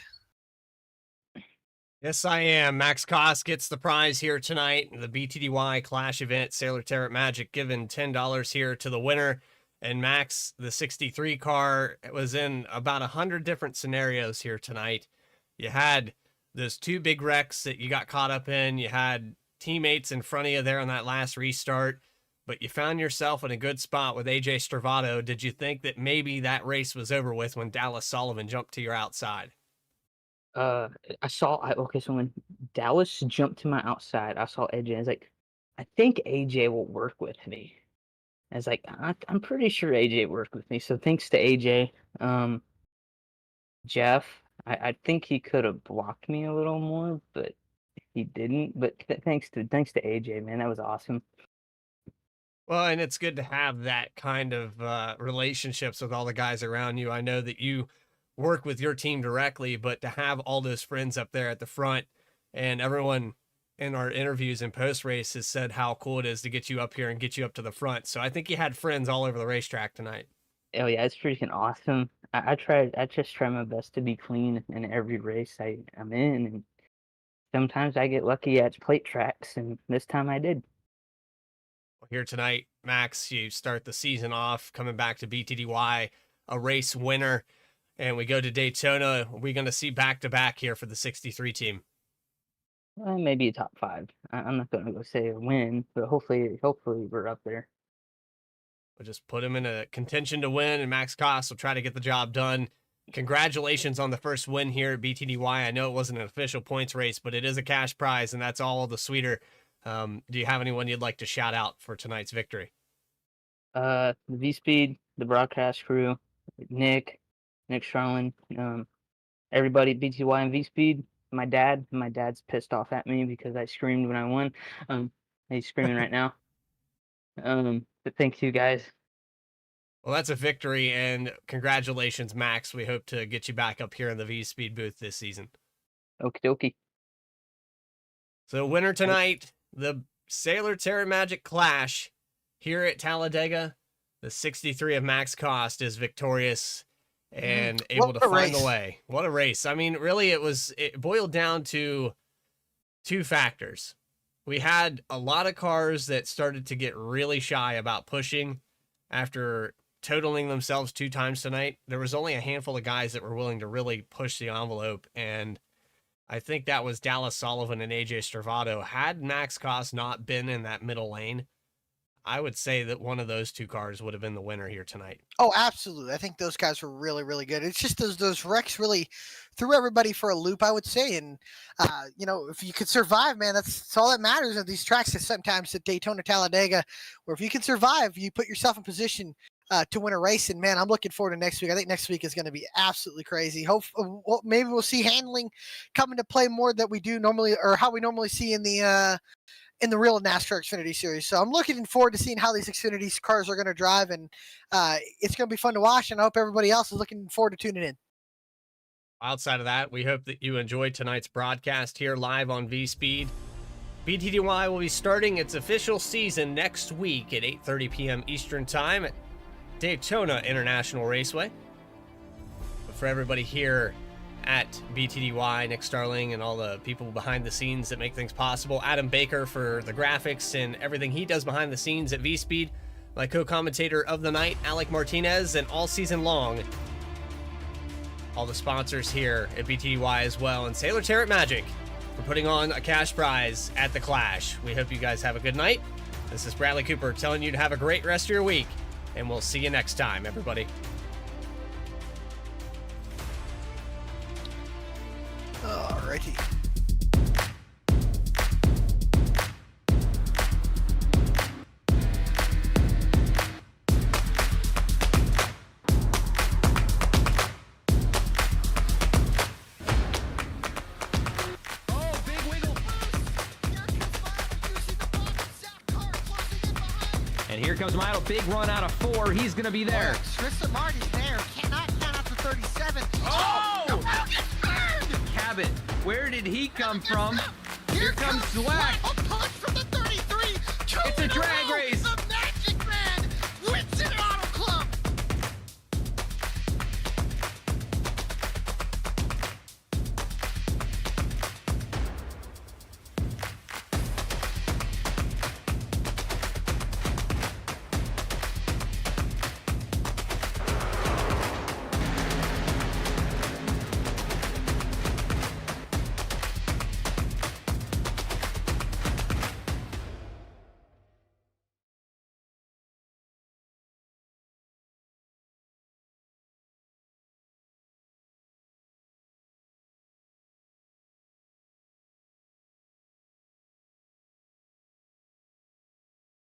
Yes, I am. Max Koss gets the prize here tonight. The BTDY Clash event, Sailor Terror Magic, given $10 here to the winner. And Max, the 63 car, was in about 100 different scenarios here tonight. You had those 2 big wrecks that you got caught up in. You had teammates in front of you there on that last restart, but you found yourself in a good spot with AJ Stravato. Did you think that maybe that race was over with when Dallas Sullivan jumped to your outside? Okay, so when Dallas jumped to my outside, I saw AJ. I was like, I think AJ will work with me. I was like, I'm pretty sure AJ worked with me. So thanks to AJ. Jeff, I think he could have blocked me a little more, but he didn't. But thanks to AJ, man, that was awesome. Well, and it's good to have that kind of relationships with all the guys around you. I know that you work with your team directly, but to have all those friends up there at the front, and everyone in our interviews and post race has said how cool it is to get you up here and get you up to the front. So I think you had friends all over the racetrack tonight. Oh yeah, it's freaking awesome. I just try my best to be clean in every race I'm in, and sometimes I get lucky at plate tracks, and this time I did. Here tonight, Max, you start the season off coming back to BTDY, a race winner, and we go to Daytona. Are we going to see back-to-back here for the 63 team? Maybe a top 5. I'm not going to go say a win, but hopefully we're up there. We'll just put him in a contention to win, and Max Koss will try to get the job done. Congratulations on the first win here at BTDY. I know it wasn't an official points race, but it is a cash prize, and that's all the sweeter. Do you have anyone you'd like to shout out for tonight's victory? The VSPEED, the broadcast crew, Nick Charlin, everybody at BTY and VSPEED. My dad's pissed off at me because I screamed when I won. He's screaming right now. But thanks you guys. Well, that's a victory, and congratulations, Max. We hope to get you back up here in the VSPEED booth this season. Okie dokie. So winner tonight, the Sailor Terra Magic Clash here at Talladega. The 63 of Max Kost is victorious and able to find the way. What a race. I mean, really, it boiled down to 2 factors. We had a lot of cars that started to get really shy about pushing after totaling themselves 2 times tonight. There was only a handful of guys that were willing to really push the envelope, and I think that was Dallas Sullivan and AJ Stravato. Had Max Kost not been in that middle lane, I would say that one of those 2 cars would have been the winner here tonight. Oh, absolutely. I think those guys were really, really good. It's just those wrecks really threw everybody for a loop, I would say. And, if you could survive, man, that's all that matters at these tracks sometimes at Daytona, Talladega, where if you can survive, you put yourself in position to win a race. And, man, I'm looking forward to next week. I think next week is going to be absolutely crazy. Maybe we'll see handling come into play more that we do normally, or how we normally see in the real NASCAR Xfinity Series. So I'm looking forward to seeing how these Xfinity cars are going to drive, and it's going to be fun to watch, and I hope everybody else is looking forward to tuning in. Outside of that, we hope that you enjoyed tonight's broadcast here live on VSPEED. BTDY will be starting its official season next week at 8:30 p.m. Eastern Time at Daytona International Raceway. But for everybody here at BTDY, Nick Starling, and all the people behind the scenes that make things possible, Adam Baker for the graphics and everything he does behind the scenes at VSPEED, my co-commentator of the night, Alec Martinez, and all season long, all the sponsors here at BTDY as well, and Sailor Terra Magic for putting on a cash prize at the Clash. We hope you guys have a good night. This is Bradley Cooper telling you to have a great rest of your week, and we'll see you next time, everybody. Alrighty. And here comes Milo, big run out of 4. He's going to be there. Tristan Martin's there. Cannot count out to 37. Oh! The round gets burned. Cabot, where did he come from? Here comes Zwack.